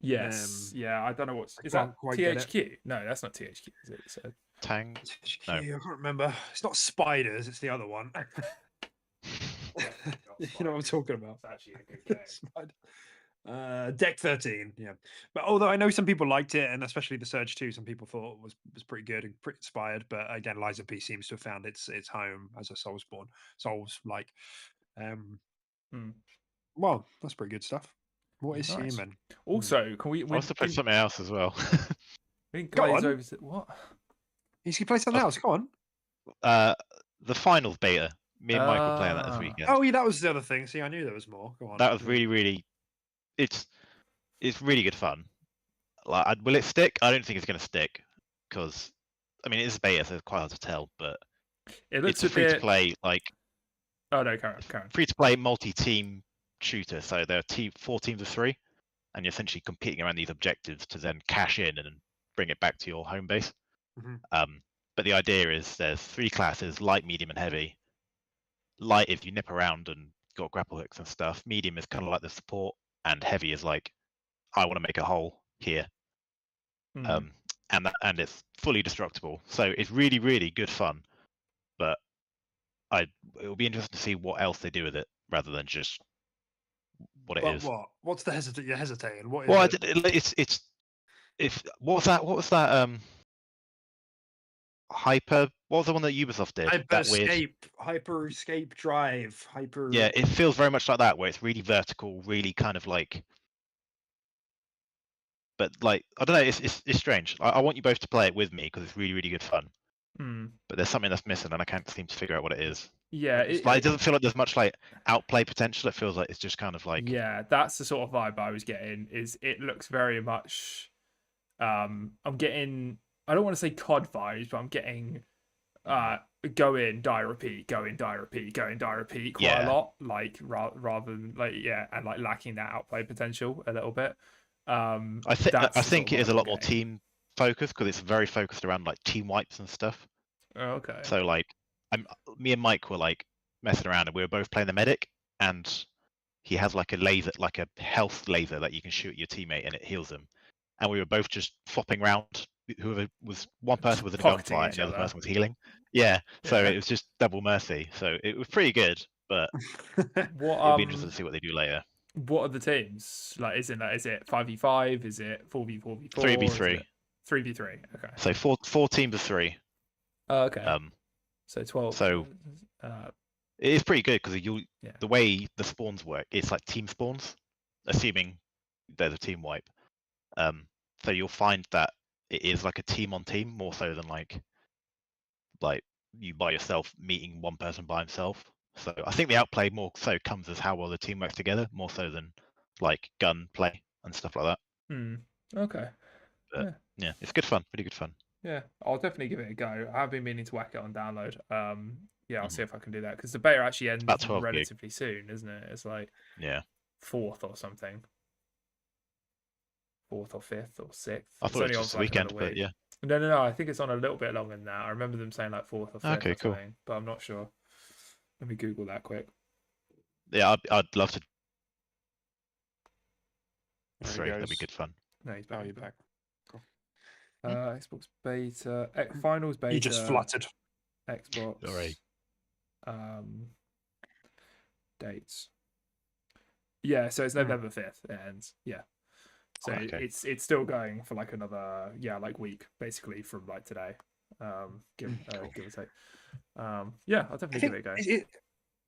Yes. Yeah, I don't know what's I is that can't quite get it. THQ? No, that's not THQ, is it? So, Tang. THQ, No. I can't remember. It's not Spiders, it's the other one. You know what I'm talking about. it's actually a good game. Deck 13, yeah. But although I know some people liked it, and especially the Surge 2, some people thought was pretty good and pretty inspired. But again, Lies of P seems to have found its home as a Soulsborne. Souls like. Well, that's pretty good stuff. What is Nice. human? Also, can we I also played something else as well. we can Go glaze on. over to what? You can play something Oh. else. Go on. The finals beta. Me and Mike were playing that this Ah. weekend. Oh, yeah, that was the other thing. See, I knew there was more. Go on. That was really. It's really good fun. Like, will it stick? I don't think it's going to stick because I mean, it is beta, so it's quite hard to tell, but It looks it's a a free to bit. play, like Oh no, Karen. free to play multi-team shooter. So there are 4 teams of 3, and you're essentially competing around these objectives to then cash in and bring it back to your home base. But the idea is there's 3 classes: light, medium, and heavy. Light is you nip around and got grapple hooks and stuff. Medium is kind of like the support, and heavy is like, I want to make a hole here. And it's fully destructible, so it's really, really good fun. But it'll be interesting to see what else they do with it rather than just what it is. What's the you're hesitating? What is Well, it? What was that? Hyper. What was the one that Ubisoft did? Hyper Escape Drive. Yeah, it feels very much like that, where it's really vertical, really kind of like. But like, I don't know, it's strange. I want you both to play it with me because it's really, really good fun. But there's something that's missing, and I can't seem to figure out what it is. Yeah, it doesn't feel like there's much like outplay potential. It feels like it's just kind of like. Yeah, that's the sort of vibe I was getting. Is it looks very much. I'm getting. I don't want to say COD vibes, but I'm getting. Go in, die, repeat, go in, die, repeat, go in, die, repeat quite a lot. Like rather than like and like lacking that outplay potential a little bit. I think it is a lot more team focused because it's very focused around like team wipes and stuff. Oh, okay. So like, me and Mike were like messing around, and we were both playing the medic, and he has like a laser, like a health laser that you can shoot at your teammate and it heals them. And we were both just flopping around. Whoever was one person was in a gunfight and the other person was healing. Yeah, so it was just double mercy. So it was pretty good, but it'll be interesting to see what they do later. What are the teams? Like, is it 5v5? Is it 4v4v4? 3v3. 3v3. Okay. So four teams of 3. Oh, okay. So 12. So it is pretty good because the way the spawns work, it's like team spawns, assuming there's a team wipe. So you'll find that it is like a team on team more so than like you by yourself meeting one person by himself. So I think the outplay more so comes as how well the team works together, more so than like gun play and stuff like that. Okay. But, yeah, it's good fun, pretty good fun. Yeah, I'll definitely give it a go. I have been meaning to whack it on download. Yeah, I'll see if I can do that because the beta actually ends relatively soon, isn't it? It's like 4th or something. 4th or 5th or 6th. I thought it was just weekend, but yeah. No. I think it's on a little bit longer than that. I remember them saying like 4th or 5th or something, but I'm not sure. Let me Google that quick. Yeah, I'd love to. Sorry, that'd be good fun. No, he's back. Oh, you're back. Cool. Xbox beta, finals beta. You just fluttered. Xbox. Sorry. Dates. Yeah, so it's November 5th. It ends. Yeah. So it's still going for like another like week basically from like today. Give or take. Yeah, I'll definitely give it a go.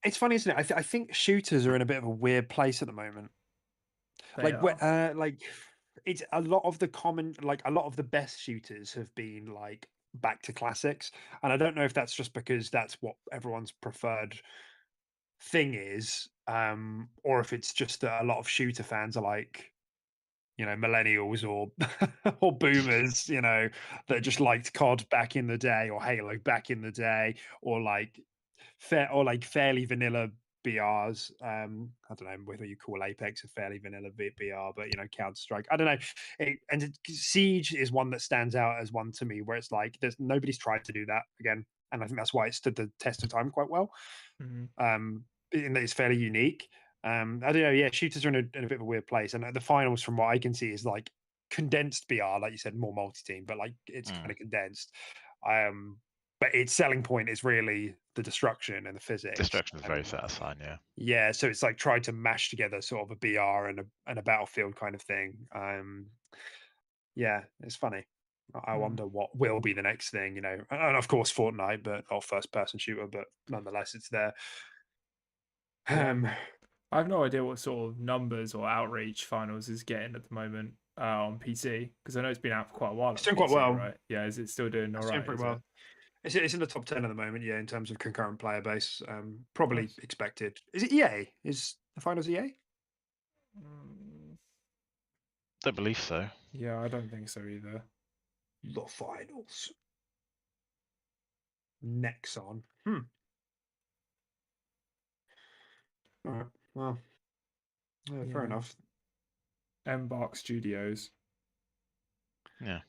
It's funny, isn't it? I think shooters are in a bit of a weird place at the moment. Like it's a lot of the best shooters have been like back to classics, and I don't know if that's just because that's what everyone's preferred thing is, or if it's just that a lot of shooter fans are like, millennials or or boomers, that just liked COD back in the day or Halo back in the day, or like fairly vanilla BRs. I don't know whether you call Apex a fairly vanilla BR, but Counter-Strike. I don't know. Siege is one that stands out as one to me, where it's like nobody's tried to do that again, and I think that's why it stood the test of time quite well. In that it's fairly unique. I don't know. Yeah, shooters are in a bit of a weird place, and the finals, from what I can see, is like condensed BR, like you said, more multi-team, but like it's kind of condensed. But its selling point is really the destruction and the physics. Destruction is very satisfying, yeah. Yeah, so it's like trying to mash together sort of a BR and a Battlefield kind of thing. Yeah, it's funny. I wonder what will be the next thing, and of course Fortnite, but not first-person shooter, but nonetheless, it's there. I have no idea what sort of numbers or outreach finals is getting at the moment on PC, because I know it's been out for quite a while. It's doing quite well, right? Yeah, is it still doing all right? Doing pretty well. It's in the top 10 at the moment, yeah, in terms of concurrent player base. Probably expected. Is it EA? Is the finals EA? Don't believe so. Yeah, I don't think so either. The finals. Nexon. All right. Well, yeah, fair Yeah. enough. Embark Studios. Yeah.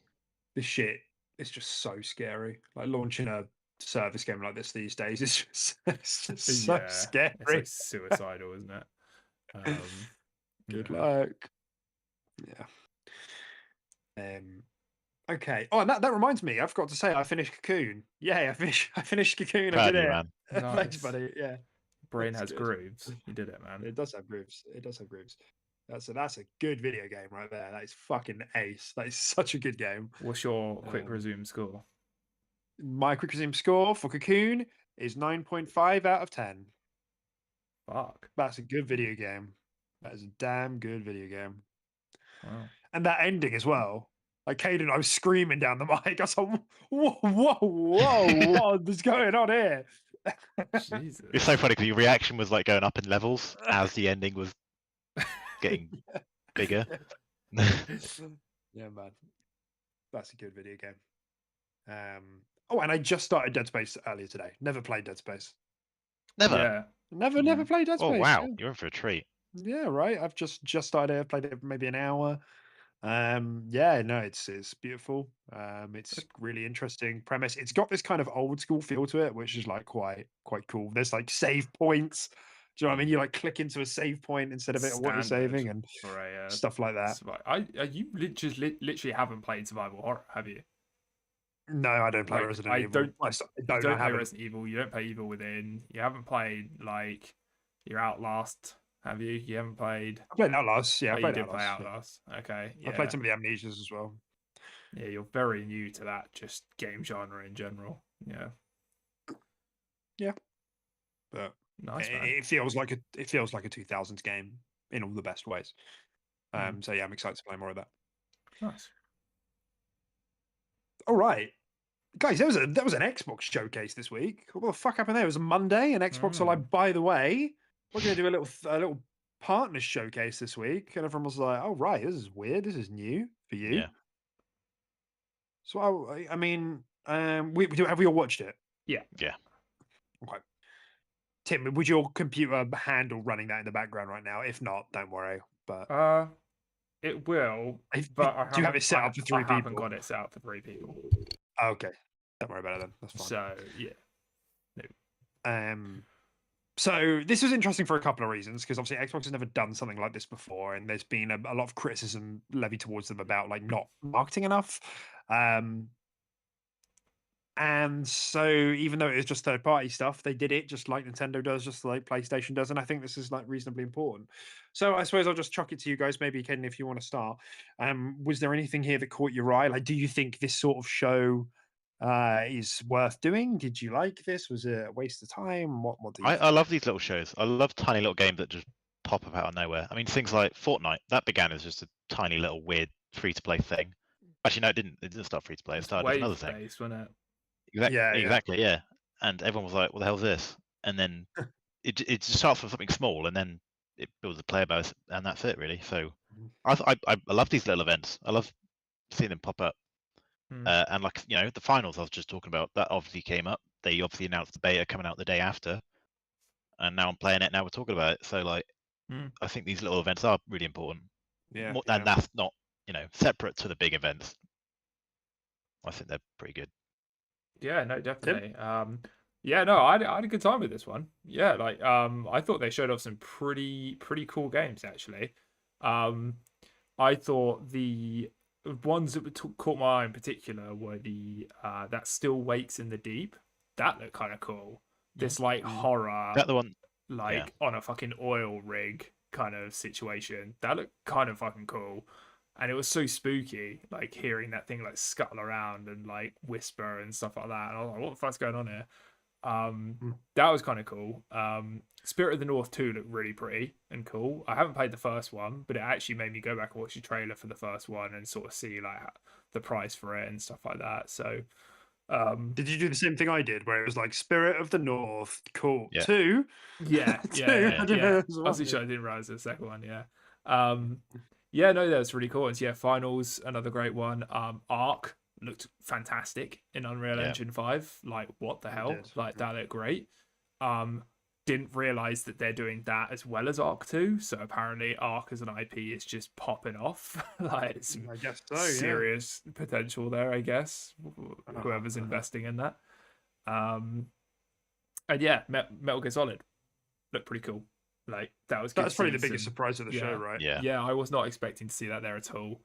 This shit is just so scary. Like launching a service game like this these days is just so Yeah, scary. it's like suicidal, isn't it? Good Yeah. luck. Yeah. Okay. Oh, and that reminds me. I forgot to say I finished Cocoon. Yay! I finished Cocoon. I Proud did of you, it. man. Thanks, Nice. buddy. Yeah. Brain That's has good. grooves. You did it, man. It does have grooves. It does have grooves. That's a good video game right there. That is fucking ace. That is such a good game. What's your quick resume score? My quick resume score for Cocoon is 9.5 out of 10. Fuck. That's a good video game. That is a damn good video game. Wow. And that ending as well. Like Caden, I was screaming down the mic. I was like, whoa, what is going on here? Jesus. It's so funny because your reaction was like going up in levels as the ending was getting bigger. Yeah, man. That's a good video game. Oh, and I just started Dead Space earlier today. Never played Dead Space. Never. Yeah. Never played Dead Space. Oh wow, Yeah. you're in for a treat. Yeah, right. I've just started it. I've played it for maybe an hour. Yeah, no, it's beautiful. It's really interesting premise. It's got this kind of old school feel to it, which is like quite cool. There's like save points. Do you know what I mean? You like click into a save point instead of it what you're saving and for a, stuff like that. You literally haven't played survival horror, have you? No, I don't play Like, Resident I Evil. don't- I You don't don't play have it. Resident Evil. You don't play Evil Within. You haven't played like your Outlast, have you? You haven't played. I played Outlast. Yeah, Oh, I you played did play Outlast. Outlast. Okay. Yeah. I played some of the Amnesias as well. Yeah, you're very new to that just game genre in general. Yeah. Yeah. But Nice, man. it feels like a 2000s game in all the best ways. Mm. So yeah, I'm excited to play more of that. Nice. All right, guys, there was an Xbox showcase this week. What the fuck happened there? It was a Monday, and Xbox were like, by the way, we're going to do a little partner showcase this week, and everyone was like, oh right, this is weird. This is new for you. Yeah. So I mean, have we all watched it? Yeah. Yeah. Okay. Tim, would your computer handle running that in the background right now? If not, don't worry. But it will. do But you have it set up for 3 people? I haven't got it set up for 3 people. Okay, don't worry about it then. That's fine. So yeah. No. So this was interesting for a couple of reasons, because obviously Xbox has never done something like this before, and there's been a lot of criticism levied towards them about like not marketing enough. And so even though it was just third-party stuff, they did it just like Nintendo does, just like PlayStation does, and I think this is like reasonably important. So I suppose I'll just chuck it to you guys, maybe Ken, if you want to start. Was there anything here that caught your eye? Like, do you think this sort of show is worth doing? Did you like this? Was it a waste of time? What do you think? I love these little shows. I love tiny little games that just pop up out of nowhere. I mean, things like Fortnite, that began as just a tiny little weird free-to-play thing. Actually, no, it didn't start free-to-play. It started as another thing. Wave-based, wasn't it? Exactly, yeah. And everyone was like, what the hell's this? And then it just starts with something small, and then it builds a player base, and that's it, really. So I love these little events. I love seeing them pop up. And like, the finals I was just talking about, that obviously came up. They obviously announced the beta coming out the day after. And now I'm playing it, now we're talking about it. So like, I think these little events are really important. Yeah. And that's not, separate to the big events. I think they're pretty good. Yeah, no, definitely. Yeah, no, I had a good time with this one. Yeah, like I thought they showed off some pretty cool games actually. I thought the ones that caught my eye in particular were the that Still Wakes in the Deep. That looked kind of cool. This like horror, That the one, like on a fucking oil rig kind of situation. That looked kind of fucking cool. And it was so spooky, like hearing that thing like scuttle around and like whisper and stuff like that. And I was like, what the fuck's going on here? That was kind of cool. Spirit of the North 2 looked really pretty and cool. I haven't played the first one, but it actually made me go back and watch the trailer for the first one and sort of see like the price for it and stuff like that. So did you do the same thing I did, where it was like Spirit of the North, cool, Yeah. 2? Yeah. I didn't know there was one. I didn't realize the second one. Yeah. Yeah, no, that's really cool. And yeah, Finals, another great one. Arc looked fantastic in Unreal Yeah. Engine 5. Like, what the hell? did. Like, that looked great. Didn't realize that they're doing that as well as Arc 2. So apparently Arc as an IP is just popping off. Like, it's some I guess so. Yeah. serious potential there, I guess. Whoever's investing in that. And yeah, Metal Gear Solid looked pretty cool. Like, that was good. That's probably the biggest surprise of the show, right? Yeah. I was not expecting to see that there at all.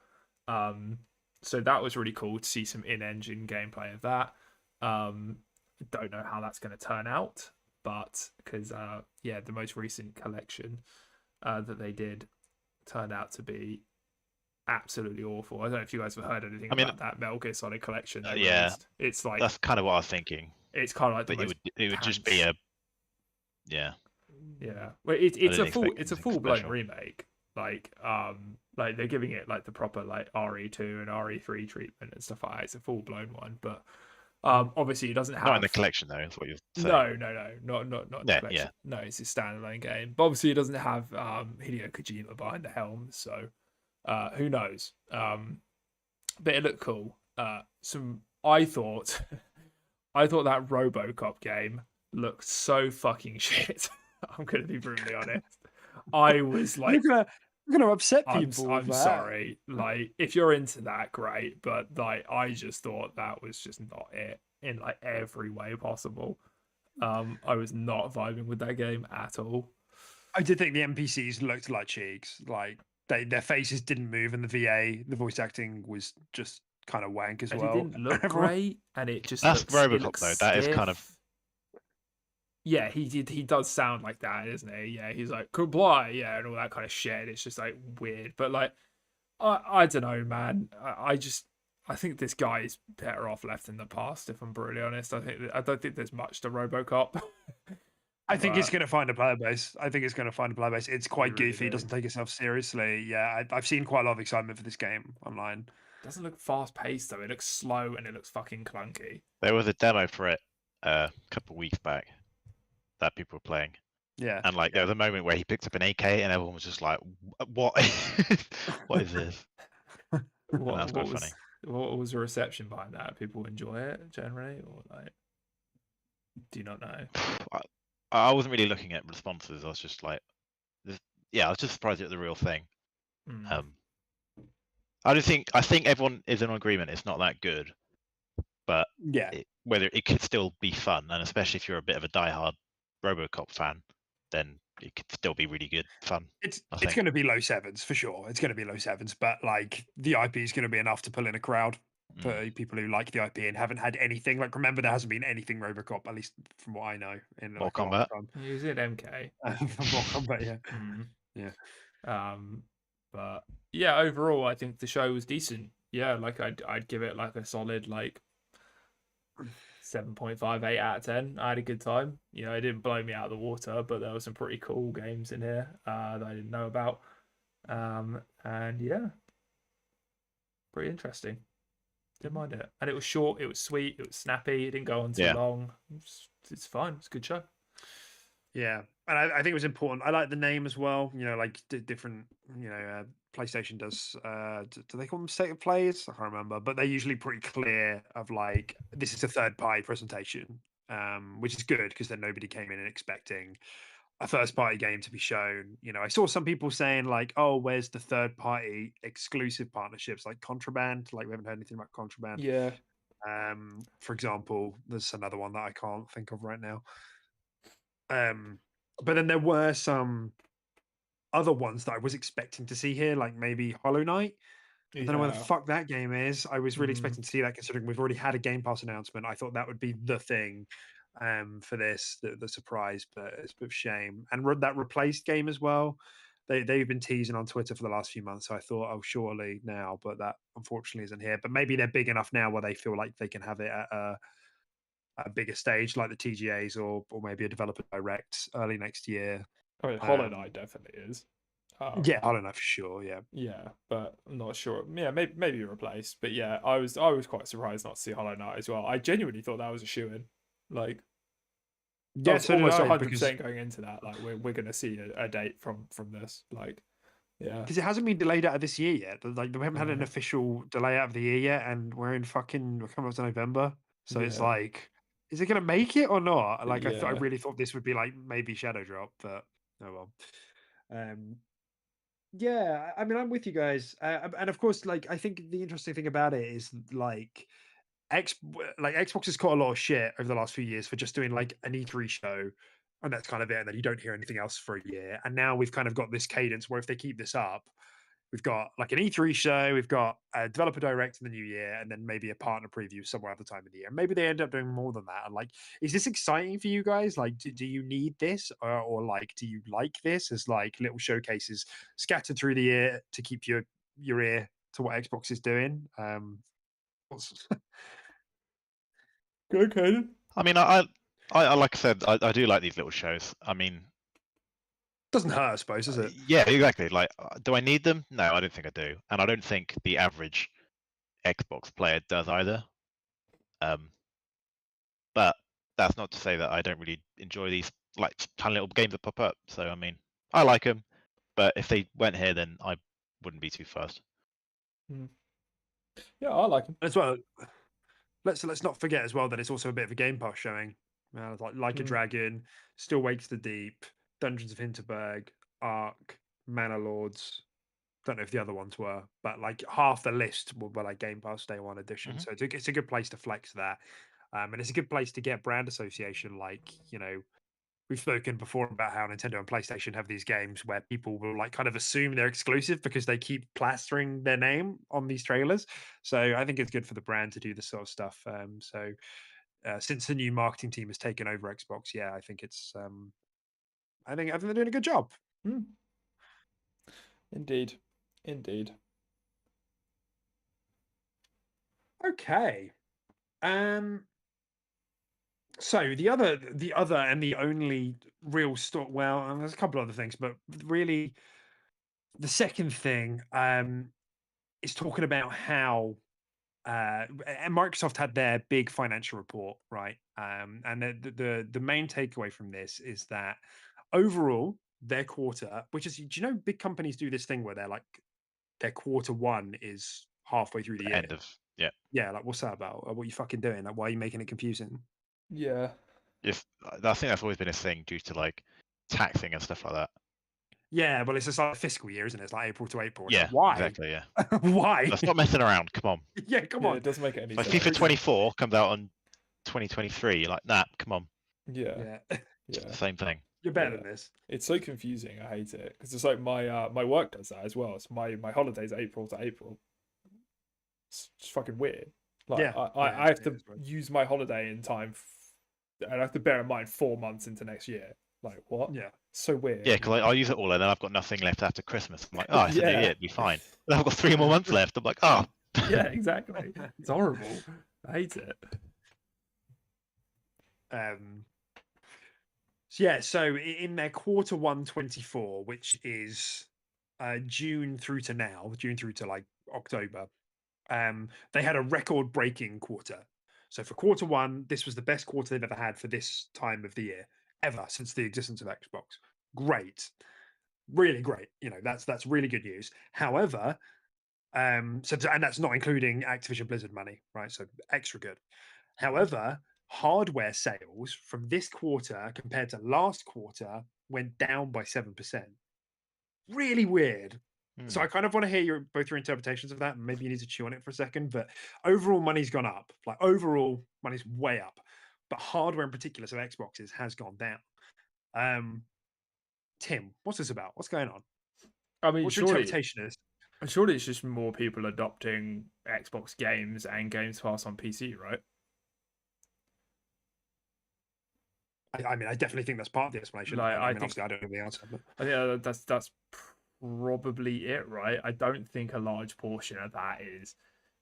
So that was really cool to see some in-engine gameplay of that. Don't know how that's going to turn out, but because the most recent collection that they did turned out to be absolutely awful. I don't know if you guys have heard anything about that Metal Gear Solid collection. It's like, that's kind of what I was thinking. It's kind of like but it would just be a Well, it's a full blown special. remake. Like they're giving it like the proper like RE2 and RE3 treatment and stuff like that. It's a full blown one, but obviously it doesn't have not in the collection though. That's what you're saying. No, not the collection. No, it's a standalone game. But obviously it doesn't have Hideo Kojima behind the helm, so who knows? But it looked cool. I thought that RoboCop game looked so fucking shit. I'm gonna be brutally honest. I was like, you're gonna upset people. I'm sorry. Like, if you're into that, great. But like, I just thought that was just not it in like every way possible. I was not vibing with that game at all. I did think the NPCs looked like cheeks. Like their faces didn't move, and the voice acting was just kind of wank as well. It didn't look great, and it just that's looks, RoboCop though. That is kind of. Yeah, he does sound like that, isn't he? Yeah, he's like comply, yeah, and all that kind of shit. It's just like weird, but like, I don't know, man. I think this guy is better off left in the past. If I'm brutally honest, I don't think there's much to RoboCop. I think it's going to find a player base. It's quite goofy. It doesn't take itself seriously. Yeah, I've seen quite a lot of excitement for this game online. It doesn't look fast paced though. It looks slow and it looks fucking clunky. There was a demo for it a couple of weeks back that people were playing. Yeah. And like there was a moment where he picked up an AK and everyone was just like, "What? What is this?" That's quite funny. What was the reception behind that? People enjoy it generally, or like, do you not know? I wasn't really looking at responses. I was just like, I was just surprised at the real thing. I think everyone is in agreement. It's not that good, but whether it could still be fun, and especially if you're a bit of a diehard RoboCop fan, then it could still be really good fun. It's going to be low sevens for sure. It's going to be low sevens, but like the IP is going to be enough to pull in a crowd for people who like the IP and haven't had anything. Like, remember, there hasn't been anything RoboCop, at least from what I know. In Mortal Kombat. He was in MK. Mortal Kombat, yeah. But yeah, overall, I think the show was decent. Yeah, like I'd give it like a solid like 7.58 out of 10. I had a good time. You know, it didn't blow me out of the water, but there were some pretty cool games in here that I didn't know about. And yeah, pretty interesting. Didn't mind it. And it was short, it was sweet, it was snappy, it didn't go on too long. It's fine. It's a good show. Yeah, and I think it was important. I like the name as well. You know, like different. You know, PlayStation does. Do they call them state of plays? I can't remember, but they're usually pretty clear of like this is a third party presentation, which is good because then nobody came in and expecting a first party game to be shown. You know, I saw some people saying like, "Oh, where's the third party exclusive partnerships like Contraband?" Like we haven't heard anything about Contraband. Yeah. For example, there's another one that I can't think of right now. But then there were some other ones that I was expecting to see here, like maybe Hollow Knight. I don't know where the fuck that game is. I was really expecting to see that, considering we've already had a Game Pass announcement. I thought that would be the thing for this, the surprise, but it's a bit of a shame. And that Replaced game as well. They've been teasing on Twitter for the last few months, so I thought, oh, surely now, but that unfortunately isn't here. But maybe they're big enough now where they feel like they can have it at a bigger stage like the TGAs or maybe a developer direct early next year. I mean, Hollow Knight definitely is. Yeah, Hollow Knight for sure. Yeah, but I'm not sure. Yeah, maybe Replaced. But yeah, I was quite surprised not to see Hollow Knight as well. I genuinely thought that was a shoo-in. Like, yeah, so almost 100% going into that. Like, we're gonna see a date from this. Like, Yeah. Because it hasn't been delayed out of this year yet. Like, we haven't had an Uh, official delay out of the year yet, and we're coming up to November. So it's Yeah. like, is it going to make it or not? Like, I Yeah. really thought this would be like maybe Shadow Drop, but oh well. Yeah, I mean, I'm with you guys, and of course, like, I think the interesting thing about it is like Xbox has caught a lot of shit over the last few years for just doing like an E3 show, and that's kind of it, and then you don't hear anything else for a year. And now we've kind of got this cadence where if they keep this up, we've got like an E3 show, we've got a developer direct in the new year, and then maybe a partner preview somewhere at the time of the year. Maybe they end up doing more than that. And like, is this exciting for you guys? Like, do you need this, or like, do you like this as like little showcases scattered through the year to keep your ear to what Xbox is doing? What's- Go, Caden. I mean, I like I said, I do like these little shows. I mean, Doesn't hurt, I suppose, does it? yeah, exactly. Like, do I need them? No, I don't think I do, and I don't think the average Xbox player does either. But that's not to say that I don't really enjoy these like tiny little games that pop up. So I mean, I like them, but if they went here, then I wouldn't be too fast. Yeah, I like him. As well, let's not forget as well that it's also a bit of a Game Pass showing. Like a Dragon, Still Wakes the Deep, Dungeons of Hinterberg, Ark, Manor Lords. Don't know if the other ones were, but like half the list were like Game Pass Day One edition. So it's a good place to flex that, and it's a good place to get brand association. Like, we've spoken before about how Nintendo and PlayStation have these games where people will like kind of assume they're exclusive because they keep plastering their name on these trailers. So I think it's good for the brand to do this sort of stuff. Since the new marketing team has taken over Xbox, yeah, I think it's I think they're doing a good job. Indeed. Indeed. Okay. So the other and the only real story, well, and there's a couple other things, but really the second thing is talking about how and Microsoft had their big financial report, right? And the main takeaway from this is that overall their quarter, which is, do you know, big companies do this thing where they're like their quarter one is halfway through the year. End of Yeah, like what's that about? What are you fucking doing? Like, why are you making it confusing? Yeah. if I think that's always been a thing due to like taxing and stuff like that. Yeah, well, it's just like a fiscal year, isn't it? It's like April to April. It's Yeah, like, why? exactly. Yeah, Why? let's not messing around. Come on. Yeah, come Yeah, on. it doesn't make any Like sense. FIFA 24 comes out on 2023. You're like, nah, come on. Yeah. Yeah, It's Yeah. the same thing. you're better Yeah. than this. It's so confusing. I hate it because it's like my work does that as well. It's my holidays April to April. It's just fucking weird. Like Yeah, I have it to is weird. use my holiday in time, and I have to bear in mind 4 months into next year. Like what? Yeah. So weird. Yeah, because I'll use it all and then I've got nothing left after Christmas. I'm like, oh, it's a new Yeah. year, it'd be fine. Then I've got 3 more months left. I'm like, oh. Yeah, exactly. It's horrible. I hate it. So in their quarter 1 24, which is June through to now, June through to like October, they had a record breaking quarter. So for quarter one, this was the best quarter they've ever had for this time of the year, ever since the existence of Xbox. Great. Really great. That's really good news. However, and that's not including Activision Blizzard money, right? So extra good. However, hardware sales from this quarter compared to last quarter went down by 7%. Really weird. So I kind of want to hear both your interpretations of that. Maybe you need to chew on it for a second, but overall money's gone up. Like overall money's way up, but hardware in particular, so Xboxes, has gone down. Tim, what's this about? What's going on? I mean, What's your interpretation of this? surely it's just more people adopting Xbox games and Games Pass on PC, right? I mean, I definitely think that's part of the explanation. Like, I I mean, think- obviously, I don't know the answer. But... I think that's probably it, right? I don't think a large portion of that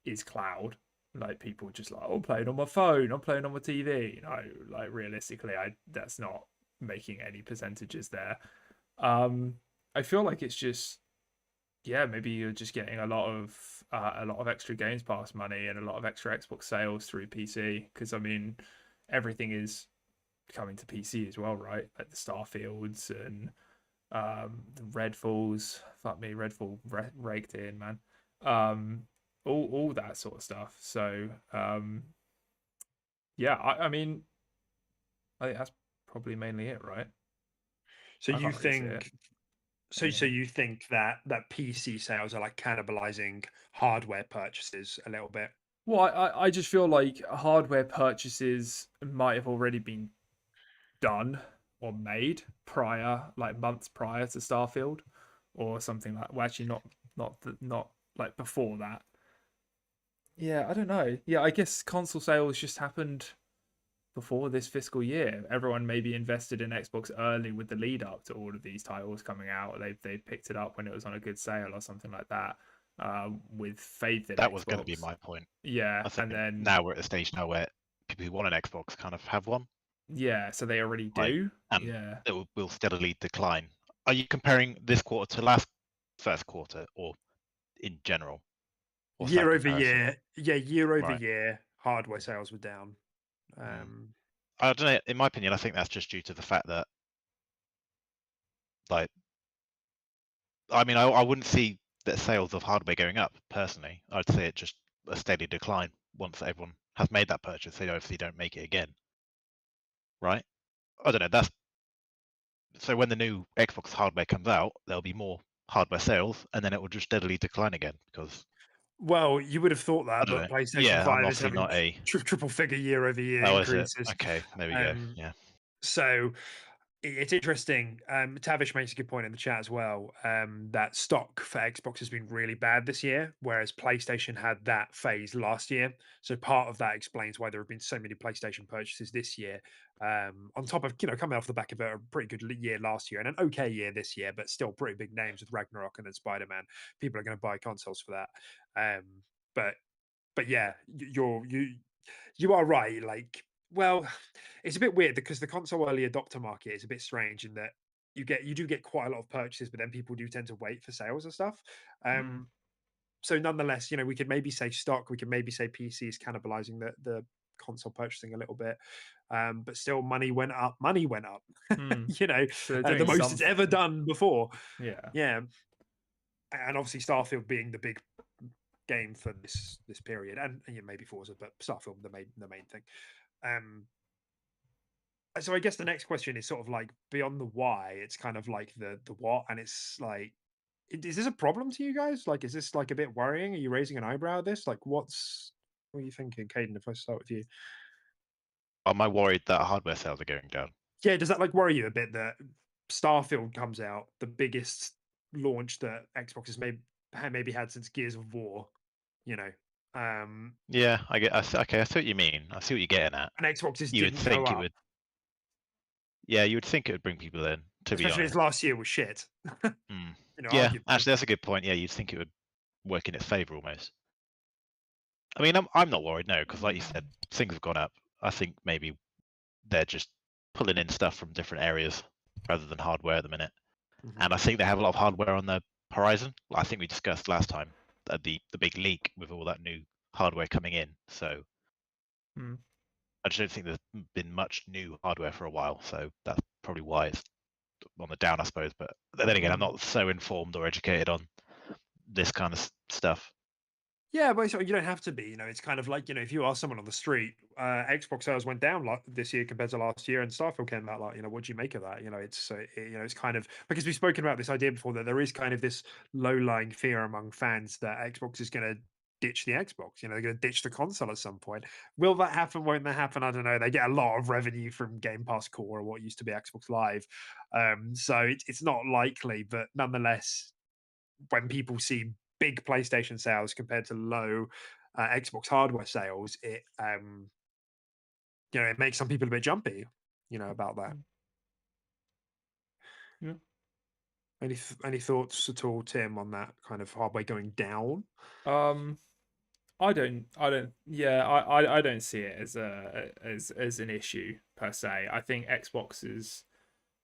is cloud. Like people just like, oh, I'm playing on my phone, I'm playing on my TV. Like realistically, that's not making any percentages there. I feel like it's just, yeah, maybe you're just getting a lot of extra Games Pass money and a lot of extra Xbox sales through PC. Because I mean, everything is coming to PC as well, right? Like the Starfields and The Redfalls, fuck me, Redfall raked in, man. All that sort of stuff. So yeah, I mean, I think that's probably mainly it, right? So I you can't really see it. think so you think that PC sales are like cannibalizing hardware purchases a little bit? Well, I just feel like hardware purchases might have already been done or made prior, like months prior to Starfield, or something like. Well, actually, not like before that. Yeah, I don't know. Yeah, I guess console sales just happened before this fiscal year. Everyone maybe invested in Xbox early with the lead up to all of these titles coming out. They picked it up when it was on a good sale or something like that, with faith in That was going to be Xbox. my point. Yeah, I and think then now we're at the stage now where people who want an Xbox kind of have one, yeah, so they already like, do. and Yeah. it will steadily decline. Are you comparing this quarter to last first quarter, or in general? What's that Year over comparison? year, yeah, year over Right. year, hardware sales were down. I don't know. In my opinion, I think that's just due to the fact that, like, I mean, I wouldn't see the sales of hardware going up personally. I'd say it just a steady decline once everyone has made that purchase. They obviously don't make it again, right? I don't know. That's so when the new Xbox hardware comes out, there'll be more hardware sales, and then it will just steadily decline again because Well, you would have thought I that, don't but know. PlayStation Yeah, I'm 5 is obviously having not a. triple figure year over year Oh, is it? increases. Okay, there we go. Um, Yeah. so it's interesting. Tavish makes a good point in the chat as well. That stock for Xbox has been really bad this year, whereas PlayStation had that phase last year. So part of that explains why there have been so many PlayStation purchases this year. On top of coming off the back of a pretty good year last year and an okay year this year, but still pretty big names with Ragnarok and then Spider Man. People are going to buy consoles for that. But yeah, you are right. Like, well, it's a bit weird because the console early adopter market is a bit strange in that you do get quite a lot of purchases, but then people do tend to wait for sales and stuff. Mm, So nonetheless, we could maybe say stock, we could maybe say PC is cannibalizing the console purchasing a little bit, but still money went up. Money went up. mm. So they're The doing most it's ever something. done before. Yeah. Yeah, and obviously Starfield being the big game for this period, and maybe Forza, but Starfield the main thing. So I guess the next question is sort of like beyond the why. It's kind of like the what, and it's like, is this a problem to you guys? Like, is this like a bit worrying? Are you raising an eyebrow at this? Like, what are you thinking, Caden? If I start with you, Am I worried that hardware sales are going down? yeah, does that like worry you a bit that Starfield comes out, the biggest launch that Xbox has maybe had since Gears of War, you know, Yeah, I get. Okay, I see what you mean. I see what you're getting at. and Xboxes You would didn't go think it up, would. Yeah, you would think it would bring people in. To be especially as honest. last year was shit. Mm. Yeah, Arguably. actually, that's a good point. Yeah, you'd think it would work in its favor almost. I mean, I'm not worried, no, because like you said, things have gone up. I think maybe they're just pulling in stuff from different areas rather than hardware at the minute. Mhm. And I think they have a lot of hardware on the horizon. I think we discussed last time the big leak with all that new hardware coming in. So Mm. I just don't think there's been much new hardware for a while. So that's probably why it's on the down, I suppose. But then again, I'm not so informed or educated on this kind of stuff. Yeah, but you don't have to be. It's kind of like if you ask someone on the street, Xbox sales went down this year compared to last year, and Starfield came out like, what do you make of that? It's kind of because we've spoken about this idea before that there is kind of this low-lying fear among fans that Xbox is going to ditch the Xbox. They're going to ditch the console at some point. Will that happen? Won't that happen? I don't know. They get a lot of revenue from Game Pass Core or what used to be Xbox Live, so it's not likely. But nonetheless, when people see big PlayStation sales compared to low Xbox hardware sales, it makes some people a bit jumpy, about that. Yeah. Any thoughts at all, Tim, on that kind of hardware going down? Yeah, I don't see it as an issue per se. I think Xbox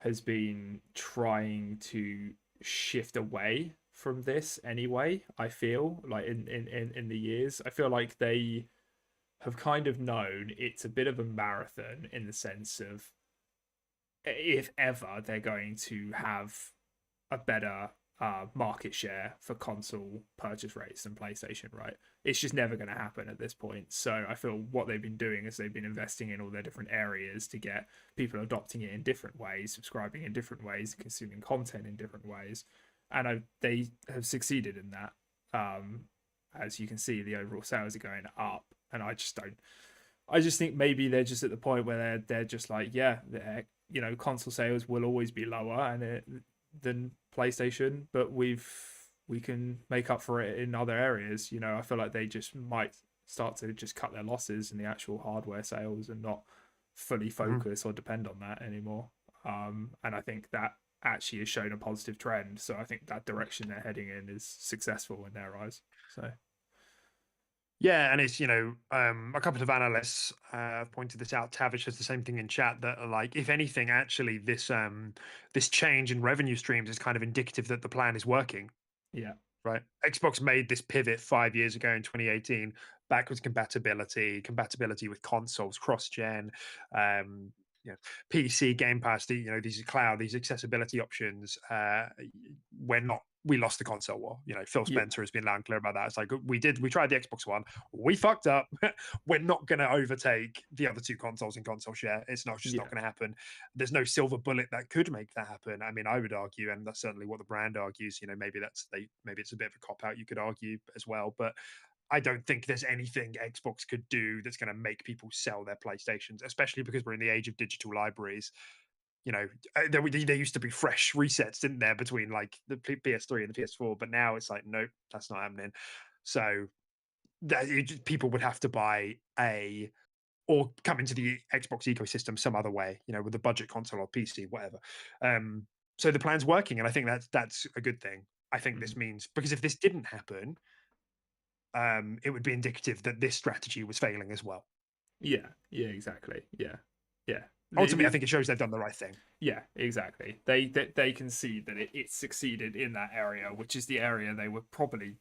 has been trying to shift away from this anyway. I feel like in the years, I feel like they have kind of known it's a bit of a marathon in the sense of if ever they're going to have a better market share for console purchase rates than PlayStation, right? It's just never going to happen at this point. So I feel what they've been doing is they've been investing in all their different areas to get people adopting it in different ways, subscribing in different ways, consuming content in different ways, and they have succeeded in that. As you can see, the overall sales are going up, and I just think maybe they're just at the point where they're just like, yeah, console sales will always be lower than PlayStation, but we can make up for it in other areas. I feel like they just might start to just cut their losses in the actual hardware sales and not fully focus or depend on that anymore. And I think that actually has shown a positive trend. So I think that direction they're heading in is successful in their eyes. So. Yeah, and it's a couple of analysts pointed this out. Tavish has the same thing in chat that are like, if anything, actually this change in revenue streams is kind of indicative that the plan is working. Yeah. Right. Xbox made this pivot 5 years ago in 2018, backwards compatibility with consoles, cross-gen, PC, Game Pass, these cloud, these accessibility options. We lost the console war. Phil Spencer has been loud and clear about that. It's like we tried the Xbox One, we fucked up. We're not going to overtake the other two consoles in console share. It's not going to happen. There's no silver bullet that could make that happen. I mean, I would argue, and that's certainly what the brand argues. Maybe it's a bit of a cop out. You could argue as well, but I don't think there's anything Xbox could do that's going to make people sell their PlayStations, especially because we're in the age of digital libraries. There used to be fresh resets, didn't there, between like the PS3 and the PS4, but now it's like, nope, that's not happening. So people would have to buy or come into the Xbox ecosystem some other way, with a budget console or PC, whatever. So the plan's working, and I think that's a good thing. I think this means, because if this didn't happen, it would be indicative that this strategy was failing as well. Yeah, exactly. Yeah. Ultimately, I think it shows they've done the right thing. Yeah, exactly. They can see that it succeeded in that area, which is the area they were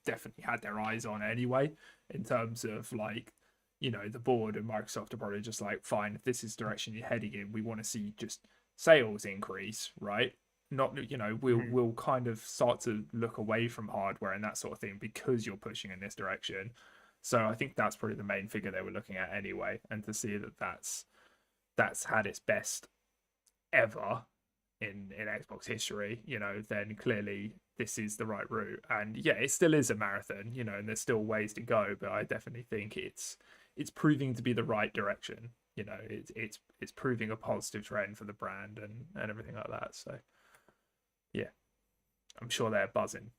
definitely had their eyes on anyway, in terms of like, the board and Microsoft are probably just like, fine, if this is the direction you're heading in, we want to see just sales increase, right? Not, we'll kind of start to look away from hardware and that sort of thing because you're pushing in this direction. So I think that's probably the main figure they were looking at anyway, and to see that that's had its best ever in Xbox history, then clearly this is the right route. And yeah, it still is a marathon, and there's still ways to go, but I definitely think it's proving to be the right direction. It's proving a positive trend for the brand and everything like that. So yeah, I'm sure they're buzzing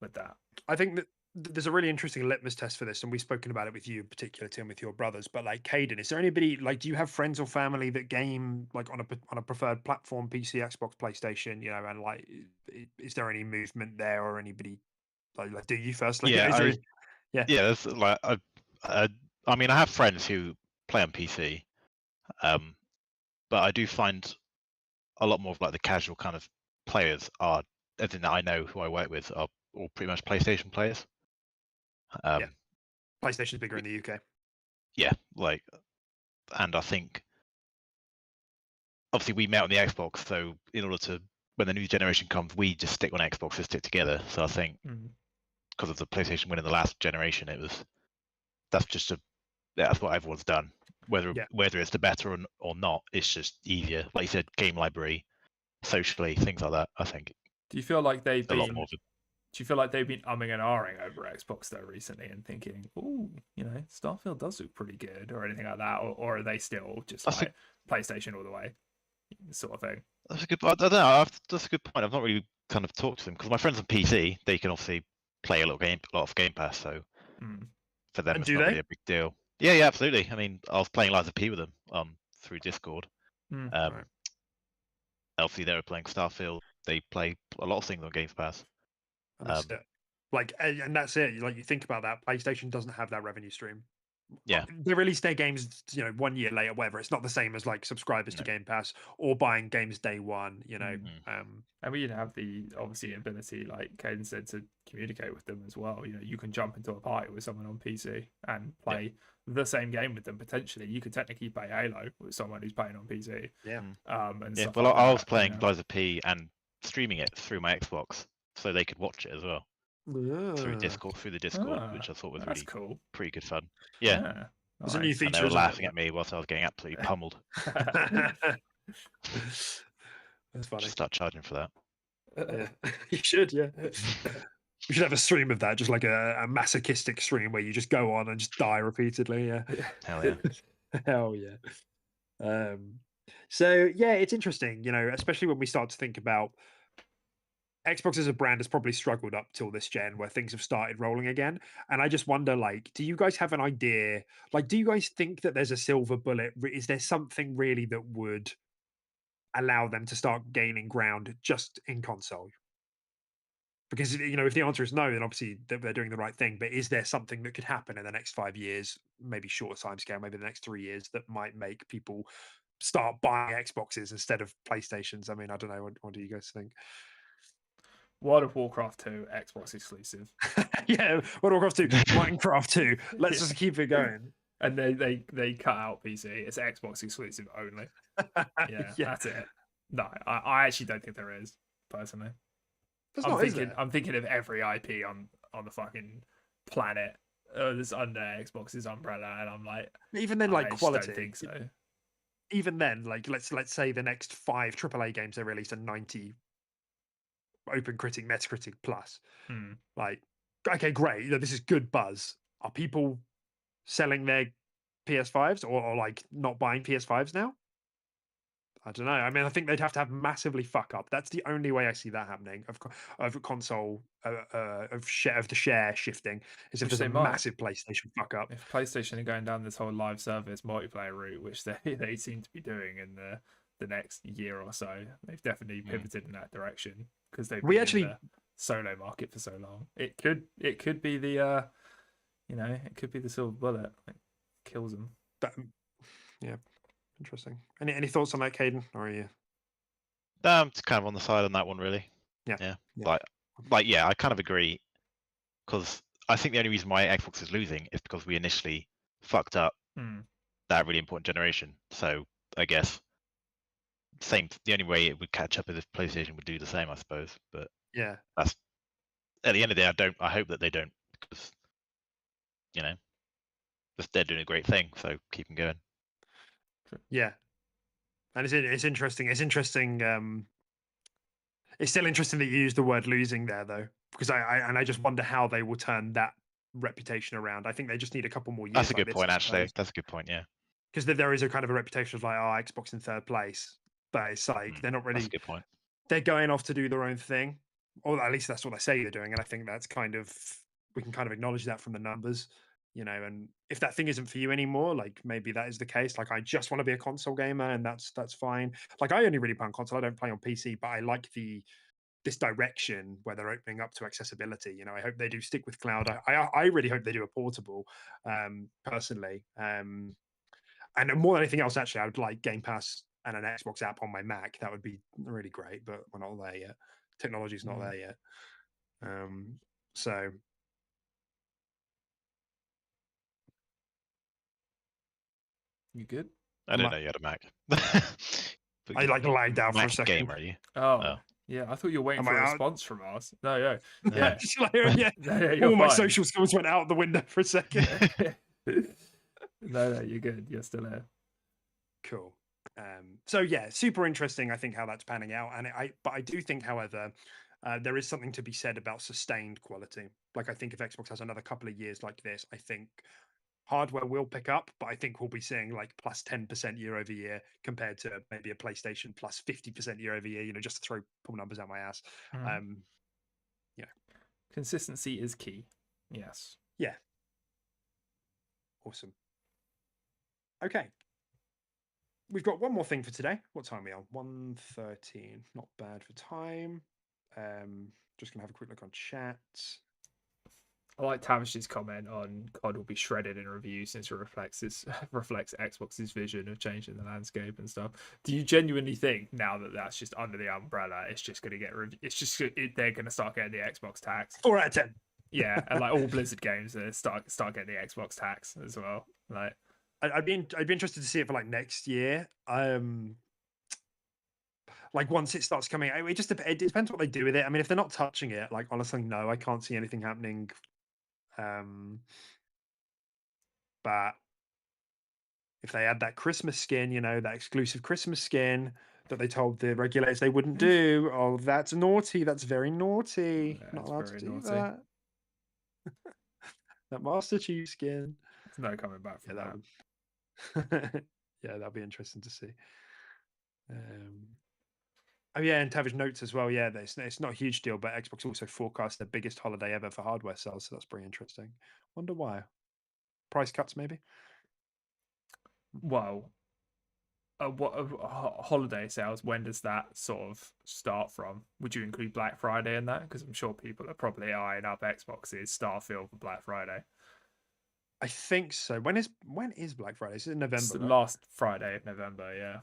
with that. I think that there's a really interesting litmus test for this, and we've spoken about it with you in particular, Tim, with your brothers. But like, Caden, is there anybody, like, do you have friends or family that game like on a preferred platform, PC, Xbox, PlayStation? And like, is there any movement there, or anybody like do you firstly? Yeah, That's like I mean, I have friends who play on PC, but I do find a lot more of like the casual kind of players are, as in that I know who I work with, are all pretty much PlayStation players. PlayStation's bigger in the UK. Yeah, like, and I think obviously we met on the Xbox, so in order to, when the new generation comes, we just stick on Xbox to stick together. So I think because of the PlayStation win in the last generation, that's what everyone's done. Whether it's the better or not, it's just easier. Like you said, game library, socially, things like that. I think. Do you feel like they've been? A lot more of it. Do you feel like they've been umming and ahhing over Xbox though recently and thinking, oh, Starfield does look pretty good or anything like that, or are they still just PlayStation all the way sort of thing? That's a good. I don't know. That's a good point. I've not really kind of talked to them because my friends on PC, they can obviously play a lot of Game Pass, so for them it's not really a big deal. Yeah, absolutely. I mean, I was playing Lies of P with them through Discord. Right. Obviously, they were playing Starfield. They play a lot of things on Game Pass. And that's it. Like, and that's it. Like, you think about that, PlayStation doesn't have that revenue stream. Yeah, they release their games 1 year later, whatever. It's not the same as like subscribers to Game Pass or buying games day one. And we have the obviously ability, like Caden said, to communicate with them as well. You can jump into a party with someone on PC and play the same game with them. Potentially, you could technically play Halo with someone who's playing on PC. Yeah. Well, I was playing Lies of P and streaming it through my Xbox, so they could watch it as well through the Discord, which I thought was that's really cool. pretty good fun. Yeah, There's a new nice. and they feature. were isn't laughing it? at me whilst I was getting absolutely pummeled. That's funny. Just start charging for that. Yeah. You should, yeah. We should have a stream of that, just like a masochistic stream where you just go on and just die repeatedly. Yeah. Hell yeah. Hell yeah. So yeah, it's interesting, you know, especially when we start to think about Xbox as a brand has probably struggled up till this gen where things have started rolling again. And I just wonder, like, do you guys have an idea? Like, do you guys think that there's a silver bullet? Is there something really that would allow them to start gaining ground just in console? Because, you know, if the answer is no, then obviously they're doing the right thing. But is there something that could happen in the next 5 years, maybe shorter time scale, maybe the next 3 years, that might make people start buying Xboxes instead of PlayStations? I mean, I don't know. What do you guys think? World of Warcraft 2 Xbox exclusive. Yeah, World of Warcraft 2, Minecraft two. Let's just keep it going. And they cut out PC. It's Xbox exclusive only. Yeah, that's it. No, I actually don't think there is, personally. I'm thinking of every IP on the fucking planet that's under Xbox's umbrella, and I'm like, even then, like, I quality. don't think so. Even then, like, let's say the next 5 AAA games they release are 90 OpenCritic, Metacritic plus. Like, okay, great. You know, this is good buzz. Are people selling their PS5s or like not buying PS5s now? I don't know. I mean, I think they'd have to have massively fuck up. That's the only way I see that happening of console of the share shifting is if there's a massive PlayStation fuck up. If PlayStation are going down this whole live service multiplayer route, which they seem to be doing in the next year or so, they've definitely pivoted in that direction because they've been in the solo market for so long. It could be the it could be the silver bullet that kills them. Yeah. Interesting. Any thoughts on that, Caden? Or are you? It's kind of on the side on that one, really. Yeah. Like, yeah, I kind of agree, because I think the only reason why Xbox is losing is because we initially fucked up that really important generation. So I guess the only way it would catch up is if PlayStation would do the same, I suppose. But yeah, that's at the end of the day. I hope that they don't, because they're doing a great thing. So keep them going. Yeah, and it's interesting. It's interesting. It's still interesting that you use the word losing there, though, because I just wonder how they will turn that reputation around. I think they just need a couple more years. That's a good point, actually. That's a good point, yeah. Because there is a kind of a reputation of like, oh, Xbox in third place, but it's like they're not really. That's a good point. They're going off to do their own thing, or at least that's what they say they're doing, and I think that's kind of we can kind of acknowledge that from the numbers. And if that thing isn't for you anymore, like maybe that is the case. Like I just want to be a console gamer, and that's fine. Like I only really play on console. I don't play on PC, but I like this direction where they're opening up to accessibility. I hope they do stick with cloud. I really hope they do a portable, personally. And more than anything else, actually, I would like Game Pass and an Xbox app on my Mac. That would be really great, but we're not there yet. Technology's not there yet. So. You good? I didn't know you had a Mac. I like lagged out for a second. Gamer, are you? Oh. Yeah, I thought you were waiting for a response from us. No. Yeah. All my social skills went out the window for a second. No, you're good. You're still there. Cool. So yeah, super interesting. I think how that's panning out, but I do think, however, there is something to be said about sustained quality. Like I think if Xbox has another couple of years like this, I think hardware will pick up, but I think we'll be seeing like plus 10% year over year compared to maybe a PlayStation plus 50% year over year, just to pull numbers out my ass. Consistency is key. Yes. Yeah. Awesome. Okay. We've got one more thing for today. What time are we on? 1:13. Not bad for time. Just going to have a quick look on chat. I like Tavish's comment on COD will be shredded in review since it reflects Xbox's vision of changing the landscape and stuff. Do you genuinely think now that that's just under the umbrella, it's just going to get they're going to start getting the Xbox tax? 4 out of 10. Yeah, and like all Blizzard games, start getting the Xbox tax as well. Like, I'd be interested to see it for like next year. Like Like once it starts coming out, it depends what they do with it. I mean, if they're not touching it, like honestly, no, I can't see anything happening. But if they add that Christmas skin, that exclusive Christmas skin that they told the regulators they wouldn't do, oh, that's naughty. That's very naughty. Yeah, Not it's allowed to very do naughty. that. That Master Chief skin. There's no coming back from that. Yeah, that'll be interesting to see. Oh yeah, and Tavish notes as well. Yeah, it's not a huge deal, but Xbox also forecast their biggest holiday ever for hardware sales, so that's pretty interesting. Wonder why? Price cuts, maybe. Well, holiday sales? When does that sort of start from? Would you include Black Friday in that? Because I'm sure people are probably eyeing up Xbox's Starfield for Black Friday. I think so. When is Black Friday? It's in November, It's the right? last Friday of November. Yeah.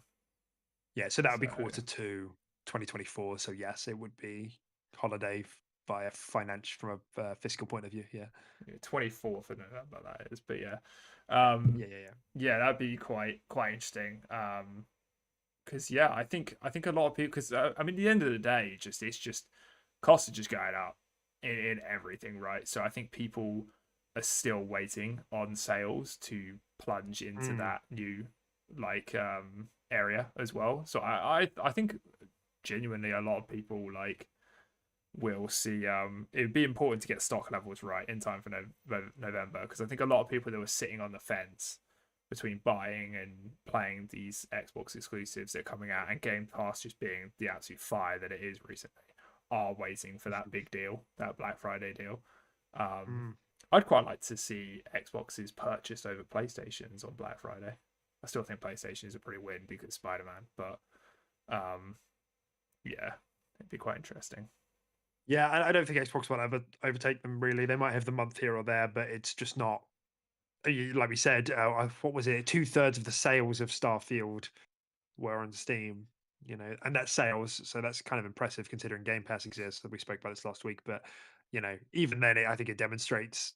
Yeah, so that would be So- quarter 2, 2024. So yes, it would be holiday via financial from a fiscal point of view. Yeah. 24th of November that is, but yeah. Yeah. That'd be quite interesting. Because I think a lot of people, because I mean, at the end of the day, it's just costs are just going up in everything, right? So I think people are still waiting on sales to plunge into that new area as well. So I think genuinely a lot of people will see. It'd be important to get stock levels right in time for November, because I think a lot of people that were sitting on the fence between buying and playing these Xbox exclusives that are coming out and Game Pass just being the absolute fire that it is recently are waiting for that big deal, that Black Friday deal. I'd quite like to see Xboxes purchased over PlayStations on Black Friday. I still think PlayStation is a pretty win because of Spider-Man, but yeah, it'd be quite interesting. Yeah, I don't think Xbox will ever overtake them, really. They might have the month here or there, but it's just not. Like we said, what was it? 2/3 of the sales of Starfield were on Steam, and that's sales. So that's kind of impressive considering Game Pass exists. We spoke about this last week, but even then, I think it demonstrates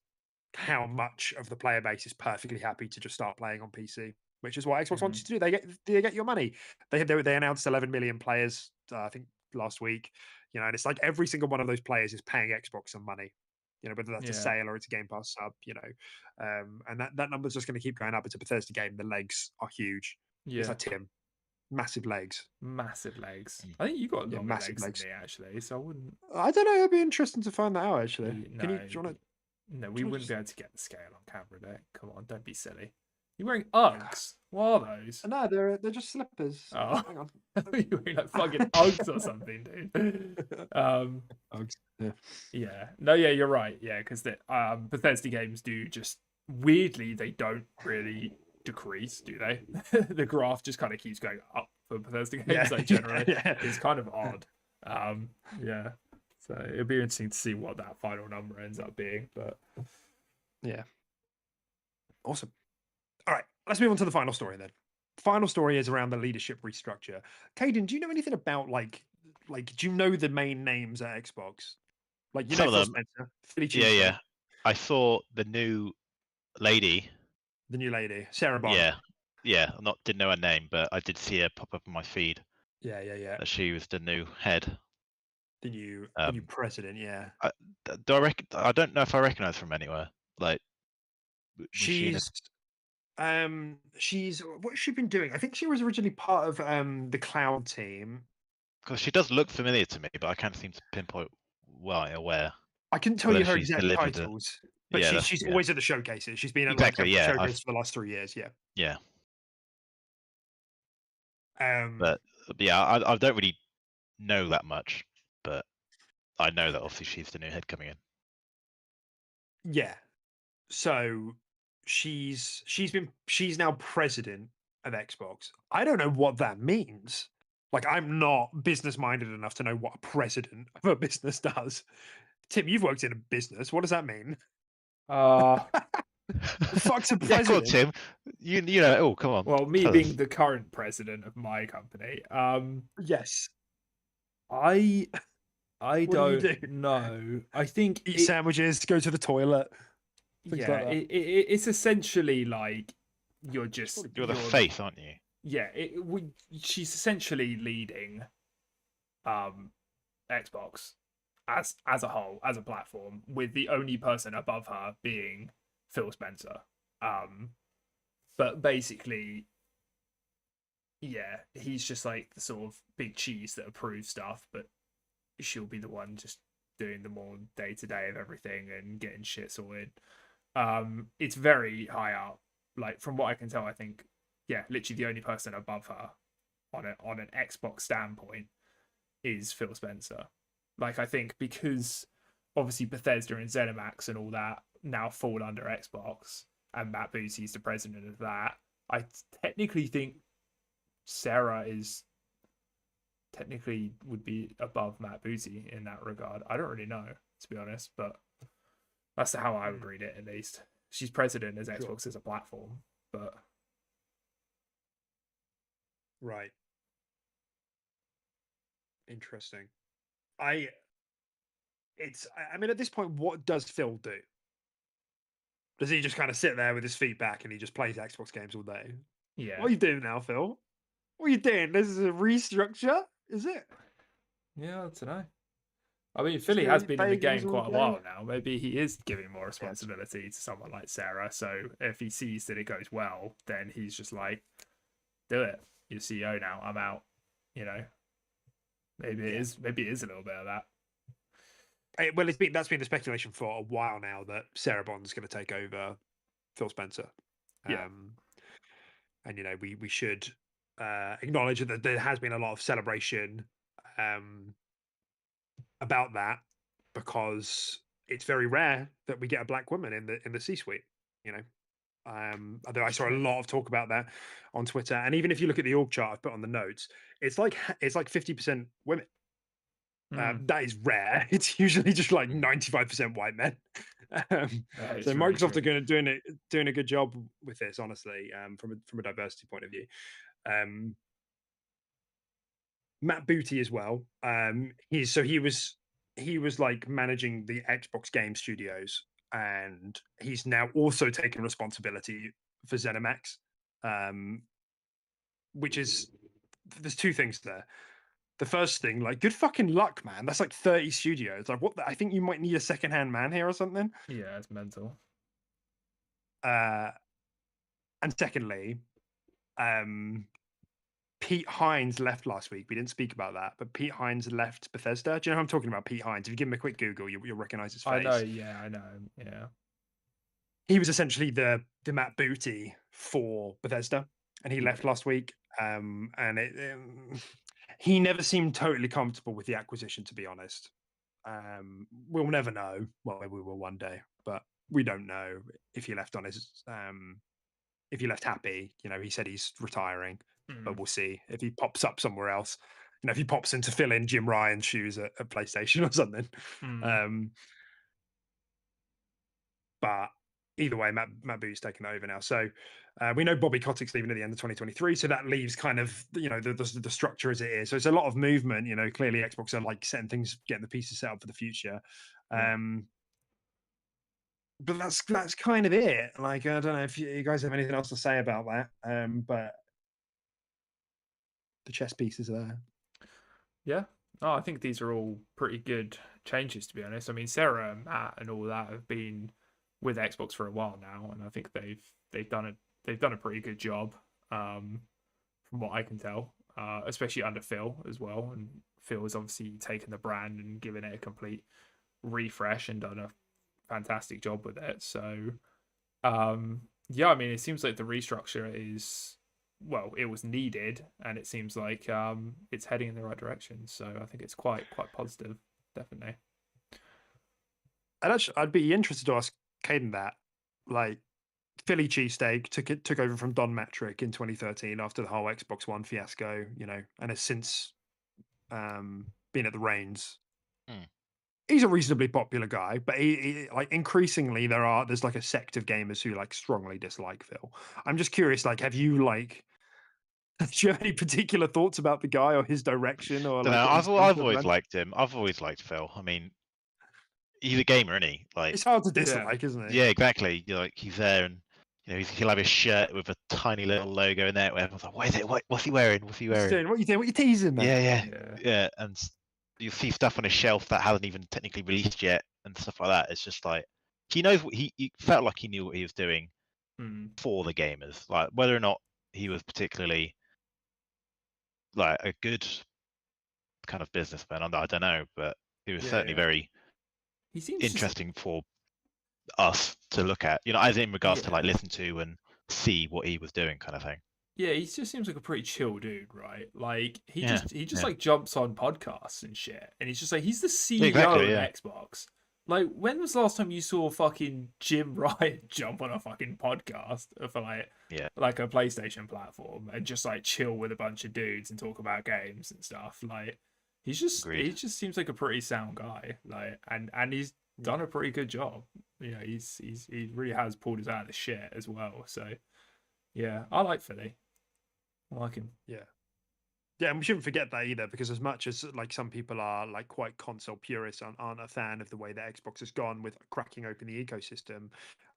how much of the player base is perfectly happy to just start playing on PC, which is what Xbox wants you to do. They get your money. They announced 11 million players, I think last week. And it's like every single one of those players is paying Xbox some money. Whether that's a sale or it's a Game Pass sub. And that number's just going to keep going up. It's a Bethesda game. The legs are huge. Yeah, it's like Tim, massive legs. Massive legs. I think you got longer massive legs than me, actually. So I wouldn't. I don't know. It'd be interesting to find that out. Actually, No, do you want to? No, we wouldn't be able to get the scale on camera there. Come on, don't be silly. You're wearing Uggs. What are those? No, they're just slippers. Oh, hang on. You're wearing like fucking Uggs or something, dude. Uggs. Yeah. No, yeah, you're right. Yeah, because the Bethesda games do just weirdly they don't really decrease, do they? The graph just kind of keeps going up for Bethesda games. Generally, it's kind of odd. Yeah. So it'll be interesting to see what that final number ends up being. But yeah, awesome. All right, let's move on to the final story then. Final story is around the leadership restructure. Caden, do you know anything about like do you know the main names at Xbox? Like Some of them. Spencer, Philly Yeah. I saw the new lady. The new lady, Sarah Bond. Yeah. Didn't know her name, but I did see her pop up on my feed. Yeah. That she was the new head. The new president. Yeah. I don't know if I recognize her from anywhere. Like, she's what's she been doing? I think she was originally part of the Cloud team. Because she does look familiar to me, but I can't seem to pinpoint where. I couldn't tell you her exact titles, but she's always at the showcases. She's been at showcases for the last 3 years. Yeah. Yeah. But yeah, I don't really know that much, but I know that obviously she's the new head coming in. Yeah. So she's now president of Xbox. I don't know what that means. Like, I'm not business minded enough to know what a president of a business does. Tim, you've worked in a business. What does that mean? Fuck's a president. Yeah, cool, Tim. You know. Oh, come on. Well, me being the current president of my company. Yes. I don't know. I think eat sandwiches, go to the toilet. Yeah, like it's essentially like you're the face, aren't you? Yeah, she's essentially leading Xbox as a whole, as a platform, with the only person above her being Phil Spencer. But basically, yeah, he's just like the sort of big cheese that approves stuff, but she'll be the one just doing the more day to day of everything and getting shit sorted. It's very high up. Like from what I can tell, I think literally the only person above her on an Xbox standpoint is Phil Spencer. Like I think because obviously Bethesda and ZeniMax and all that now fall under Xbox, and Matt Booty's the president of that. I technically think Sarah would be above Matt Booty in that regard. I don't really know, to be honest, but that's how I would read it, at least. She's president as Xbox as a platform, but right. Interesting. I mean, at this point, what does Phil do? Does he just kind of sit there with his feet back and he just plays Xbox games all day? yeah. What are you doing now, Phil? What are you doing? This is a restructure, is it? Yeah, I don't know. I mean, Philly has been in the game quite a day. while now. Maybe he is giving more responsibility to someone like Sarah. So if he sees that it goes well, then he's just like, do it. You're CEO now. I'm out. You know, maybe it is. Maybe it is a little bit of that. Well, that's been the speculation for a while now that Sarah Bond's going to take over Phil Spencer. Yeah. And you know, we should acknowledge that there has been a lot of celebration about that, because it's very rare that we get a black woman in the C-suite. You know, although I saw a lot of talk about that on Twitter, and even if you look at the org chart I've put on the notes, it's like 50% women. That is rare. It's usually just like 95% white men. So Microsoft are doing a good job with this, honestly, from a diversity point of view. Matt Booty as well. He was like managing the Xbox Game Studios, and he's now also taken responsibility for ZeniMax, which is, there's two things there. The first thing, like, good fucking luck, man. That's like 30 studios. Like, I think you might need a second-hand man here or something. Yeah, it's mental. And secondly, Pete Hines left last week. We didn't speak about that, but Pete Hines left Bethesda. Do you know who I'm talking about? Pete Hines. If you give him a quick Google, you'll recognize his face. I know. Yeah, I know. Yeah. He was essentially the Matt Booty for Bethesda, and he left last week. And he never seemed totally comfortable with the acquisition, to be honest. We'll never know. Well, maybe we will one day, but we don't know if he left on his if he left happy. You know, he said he's retiring, but we'll see if he pops up somewhere else. You know, if he pops in to fill in Jim Ryan's shoes at PlayStation or something. But either way, Matt Booty's taken over now. So we know Bobby Kotick's leaving at the end of 2023. So that leaves kind of, you know, the structure as it is. So it's a lot of movement. You know, clearly Xbox are like setting things, getting the pieces set up for the future. But that's kind of it. Like, I don't know if you guys have anything else to say about that. But the chess pieces are there. Yeah. Oh, I think these are all pretty good changes, to be honest. I mean, Sarah and Matt and all that have been with Xbox for a while now, and I think they've done a pretty good job, from what I can tell, especially under Phil as well. And Phil has obviously taken the brand and given it a complete refresh and done a fantastic job with it. So, yeah, I mean, it seems like the restructure is, well, it was needed, and it seems like it's heading in the right direction. So I think it's quite positive, definitely. I'd be interested to ask Caden that, like, Philly cheesesteak took over from Don Metric in 2013 after the whole Xbox One fiasco, you know, and has since been at the reins. He's a reasonably popular guy, but he like, increasingly there's like a sect of gamers who like strongly dislike Phil. I'm just curious, like, do you have any particular thoughts about the guy or his direction? Or like, I've always liked him. I've always liked Phil. I mean, he's a gamer, isn't he? Like, it's hard to dislike, isn't it? Yeah, exactly. You're like, he's there, and you know, he'll have his shirt with a tiny little logo in there. Where everyone's like, "What is it? What's he wearing? What's he wearing? What are you doing? What are you teasing, man?" Yeah. And you see stuff on a shelf that hasn't even technically released yet and stuff like that. It's just like he knows what he felt like he knew what he was doing for the gamers. Like whether or not he was particularly like a good kind of businessman, I don't know, but he was certainly very He seems interesting for us to look at. You know, as in regards to like Yeah. listen to and see what he was doing, kind of thing. Yeah, he just seems like a pretty chill dude, right? Like he Yeah, just yeah. like jumps on podcasts and shit, and he's just like he's the CEO exactly, of yeah. Xbox. Like, when was the last time you saw fucking Jim Ryan jump on a fucking podcast for like a PlayStation platform and just like chill with a bunch of dudes and talk about games and stuff? Like, he just seems like a pretty sound guy. Like, and he's done a pretty good job. You know, he really has pulled us out of the shit as well. So yeah, I like Philly. I like him. Yeah. Yeah, and we shouldn't forget that either, because as much as like some people are like quite console purists and aren't a fan of the way that Xbox has gone with cracking open the ecosystem,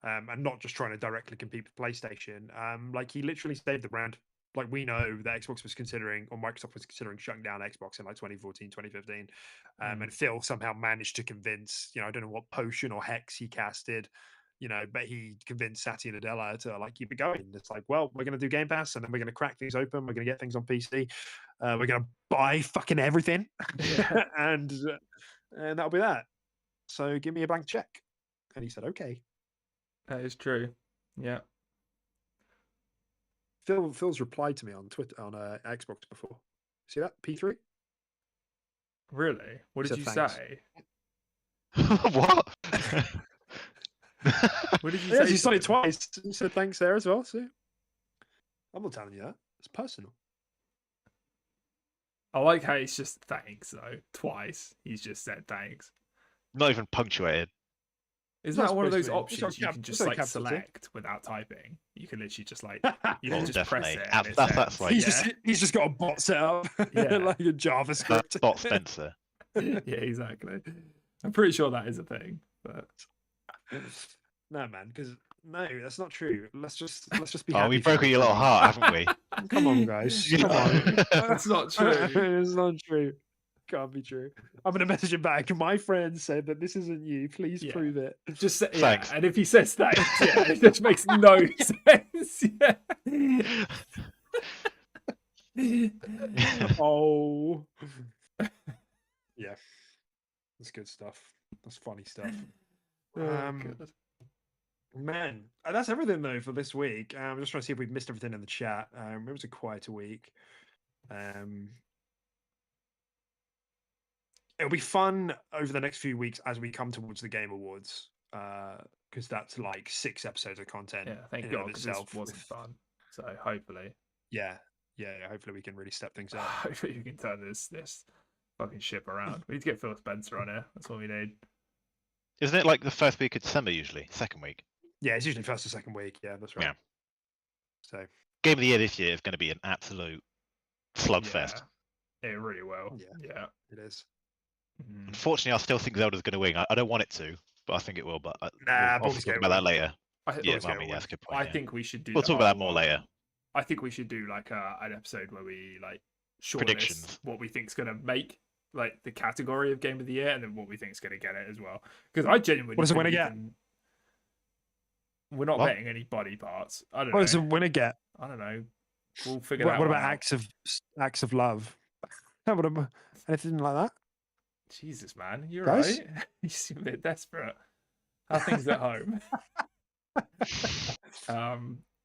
and not just trying to directly compete with PlayStation, like he literally saved the brand. Like we know that Xbox was considering, or Microsoft was considering shutting down Xbox in like 2014, 2015. And Phil somehow managed to convince, I don't know what potion or hex he casted, but he convinced Satya Nadella to like keep it going. It's like, well, we're going to do Game Pass, and then we're going to crack things open. We're going to get things on PC. We're going to buy fucking everything, and that'll be that. So give me a blank check. And he said, okay. That is true. Yeah. Phil's replied to me on Twitter, on Xbox before. See that? P3? Really? What did you say? What? What did you Yeah, say? he said it twice. He said thanks there as well. See, I'm not telling you that. It's personal. I like how it's just thanks though. Twice he's just said thanks. Not even punctuated. Is It's that not one of supposed those to be. options you can just it's like capital T. select without typing? You can literally just like you Oh, can just press definitely. it. And it That's says, like He's just got a bot set up, Yeah. like a JavaScript. that's bot Spencer. yeah, exactly. I'm pretty sure that is a thing, but No, man, because no, that's not true. Let's just be. Oh, happy we've for broken the your little team. heart, haven't we? Come on, guys. You Come on. know. that's not true. It's not true. Can't be true. I'm gonna message him back. My friend said that this isn't you. Please Yeah. prove it. Just say, Thanks. and if he says thanks, it just makes no sense. Oh, yeah, that's good stuff. That's funny stuff. God. Man, that's everything though for this week. I'm just trying to see if we've missed everything in the chat. It was a quieter week. It'll be fun over the next few weeks as we come towards the Game Awards, because that's like 6 episodes of content. Yeah, thank in God, and of because itself. this wasn't fun. So hopefully, Yeah. Hopefully we can really step things up. hopefully you can turn this fucking ship around. We need to get Phil Spencer on here. That's what we need. Isn't it like the first week of December usually? Second week? Yeah, it's usually first or second week. Yeah, that's right. Yeah. So Game of the year this year is going to be an absolute slugfest. Yeah, it really will. Yeah. it is. Unfortunately, I still think Zelda's going to win. I don't want it to, but I think it will. But Nah, we'll Baldur's talk Gate about that will. later. Yeah, Baldur's well, I Gate mean, will that's a good point. I yeah. think we should do. We'll talk about that more later. I think we should do like an episode where we like Predictions. what we think's gonna make like the category of Game of the Year, and then what we think's gonna get it as well. Because I genuinely What does the winner get? We're not What? betting any body parts. I don't know. What does the winner get? I don't know. We'll figure What that about out. acts of love? Anything like that? Jesus, man, you're Guys? right. You seem a bit desperate. How are things at home?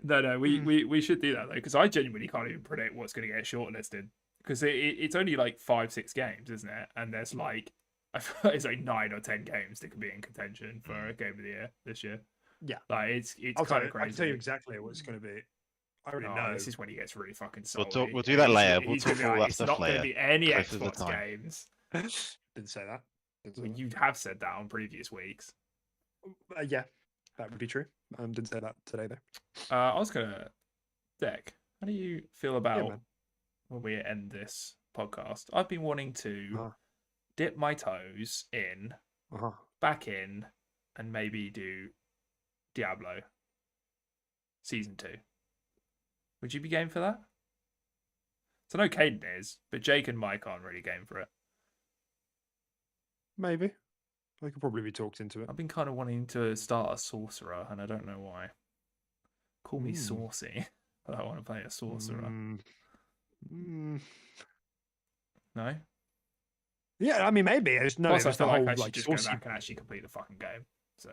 No, we should do that though, because I genuinely can't even predict what's going to get shortlisted, because it's only like 5-6 games, isn't it? And there's like I feel like it's like 9 or 10 games that could be in contention for a Game of the Year this year. Yeah, like it's I kind of crazy. can tell you exactly what it's going to be. I already know. This is when he gets really fucking salty. We'll do that later. He's We'll gonna be talk all like, that it's stuff not going to later. be any Closer to the Xbox time. games. Didn't say that. Well, you have said that on previous weeks. Yeah, that would be true. Didn't say that today though. I was gonna, Deck, how do you feel about man. when we end this podcast? I've been wanting to dip my toes in, back in, and maybe do Diablo Season 2. Would you be game for that? So I know Caden is, but Jake and Mike aren't really game for it. Maybe. I could probably be talked into it. I've been kind of wanting to start a sorcerer, and I don't know why. Call me saucy, but I want to play a sorcerer. No? Yeah, I mean, maybe. I just know Plus, I it's the feel like whole I should like just go saucy. back and actually complete the fucking game. So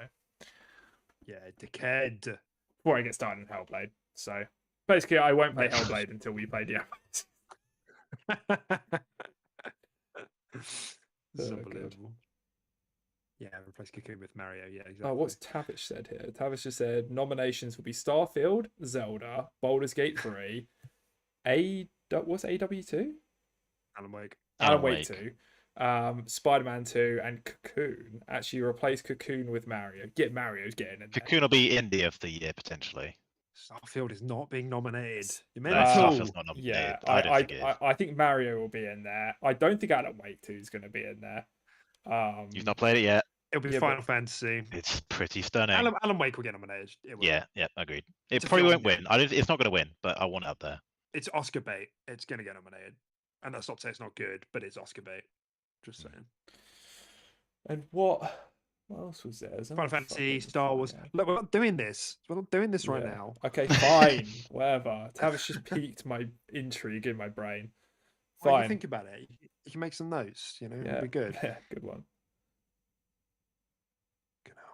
Yeah, dickhead. before I get started in Hellblade. So basically, I won't play Hellblade until we play Diablo. This is unbelievable. Yeah, replace Cocoon with Mario. Yeah, exactly. Oh, what's Tavish said here? Tavish just said nominations will be Starfield, Zelda, Baldur's Gate 3, what's AW2? Alan Wake. Alan Wake 2, Spider-Man 2, and Cocoon. Actually, replace Cocoon with Mario. Mario's getting in there. Cocoon will be indie of the year potentially. Starfield is not being nominated. You No, made it Starfield's not nominated. Yeah, I don't think it is. I think Mario will be in there. I don't think Alan Wake 2 is going to be in there. You've not played it yet. It'll be Yeah, Final Fantasy. It's pretty stunning. Alan Wake will get nominated. It will. Yeah, agreed. It It's a probably film won't win. It's not going to win, but I want it up there. It's Oscar bait. It's going to get nominated. And that's not to say it's not good, but it's Oscar bait. Just saying. And what else was there? Final Fantasy, Star Wars. Look, we're not doing this. We're not doing this right now. Okay, fine. Whatever. Tavish just piqued my intrigue in my brain. Well, Fine. you think about it. You can make some notes, you know, Yeah. it'll be good. Yeah, good one.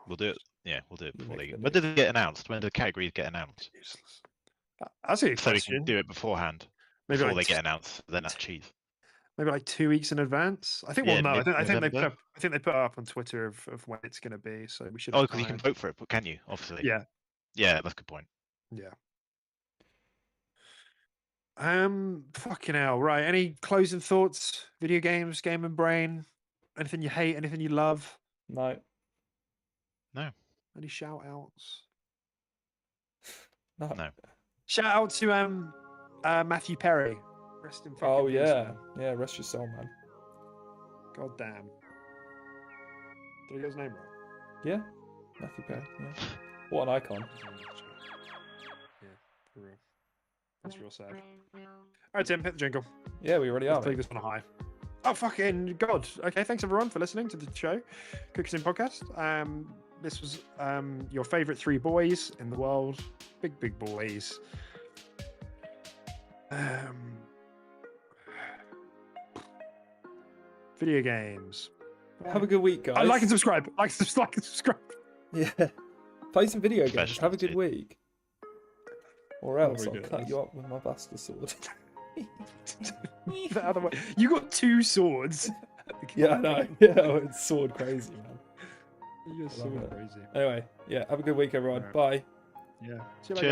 We'll do it. Yeah, we'll do it You before make they. the When did it get announced? When do the categories get announced? Useless. That's a good So we question. can do it beforehand. Maybe Before like they get announced, then that's cheese. Maybe like 2 weeks in advance. I think. Yeah, Well, no. I think they mid-November. put. I think they put up on Twitter of when it's going to be. So we should. Oh, have because you can time. vote for it, can you? Obviously. Yeah. Yeah, that's a good point. Yeah. Fucking hell. Right. Any closing thoughts? Video games, Game and Brain. Anything you hate? Anything you love? No. Any shout outs? No. No. Shout out to Matthew Perry. Rest in fucking Oh peace, yeah. man. Yeah, rest your soul, man. God damn. Did I get his name right? Yeah. Matthew Perry. Yeah. What an icon. Yeah, for real. That's real sad. Alright, Tim, hit the jingle. Yeah, we already are. Let's take this on a high. Oh, fucking God. Okay, thanks everyone for listening to the show. Cookies in Podcast. This was your favourite 3 boys in the world. Big boys. Video games. Have a good week, guys. Like and subscribe. Like and subscribe. Yeah. Play some video games. Especially Have a good too. week. Or else very I'll good. cut you up with my Buster sword. The other way. You got 2 swords. Yeah, I know. Yeah, it's sword crazy, man. You're love sword it. crazy. Anyway, yeah, have a good week, everyone. Alright. Bye. Yeah. See you Cheers. later.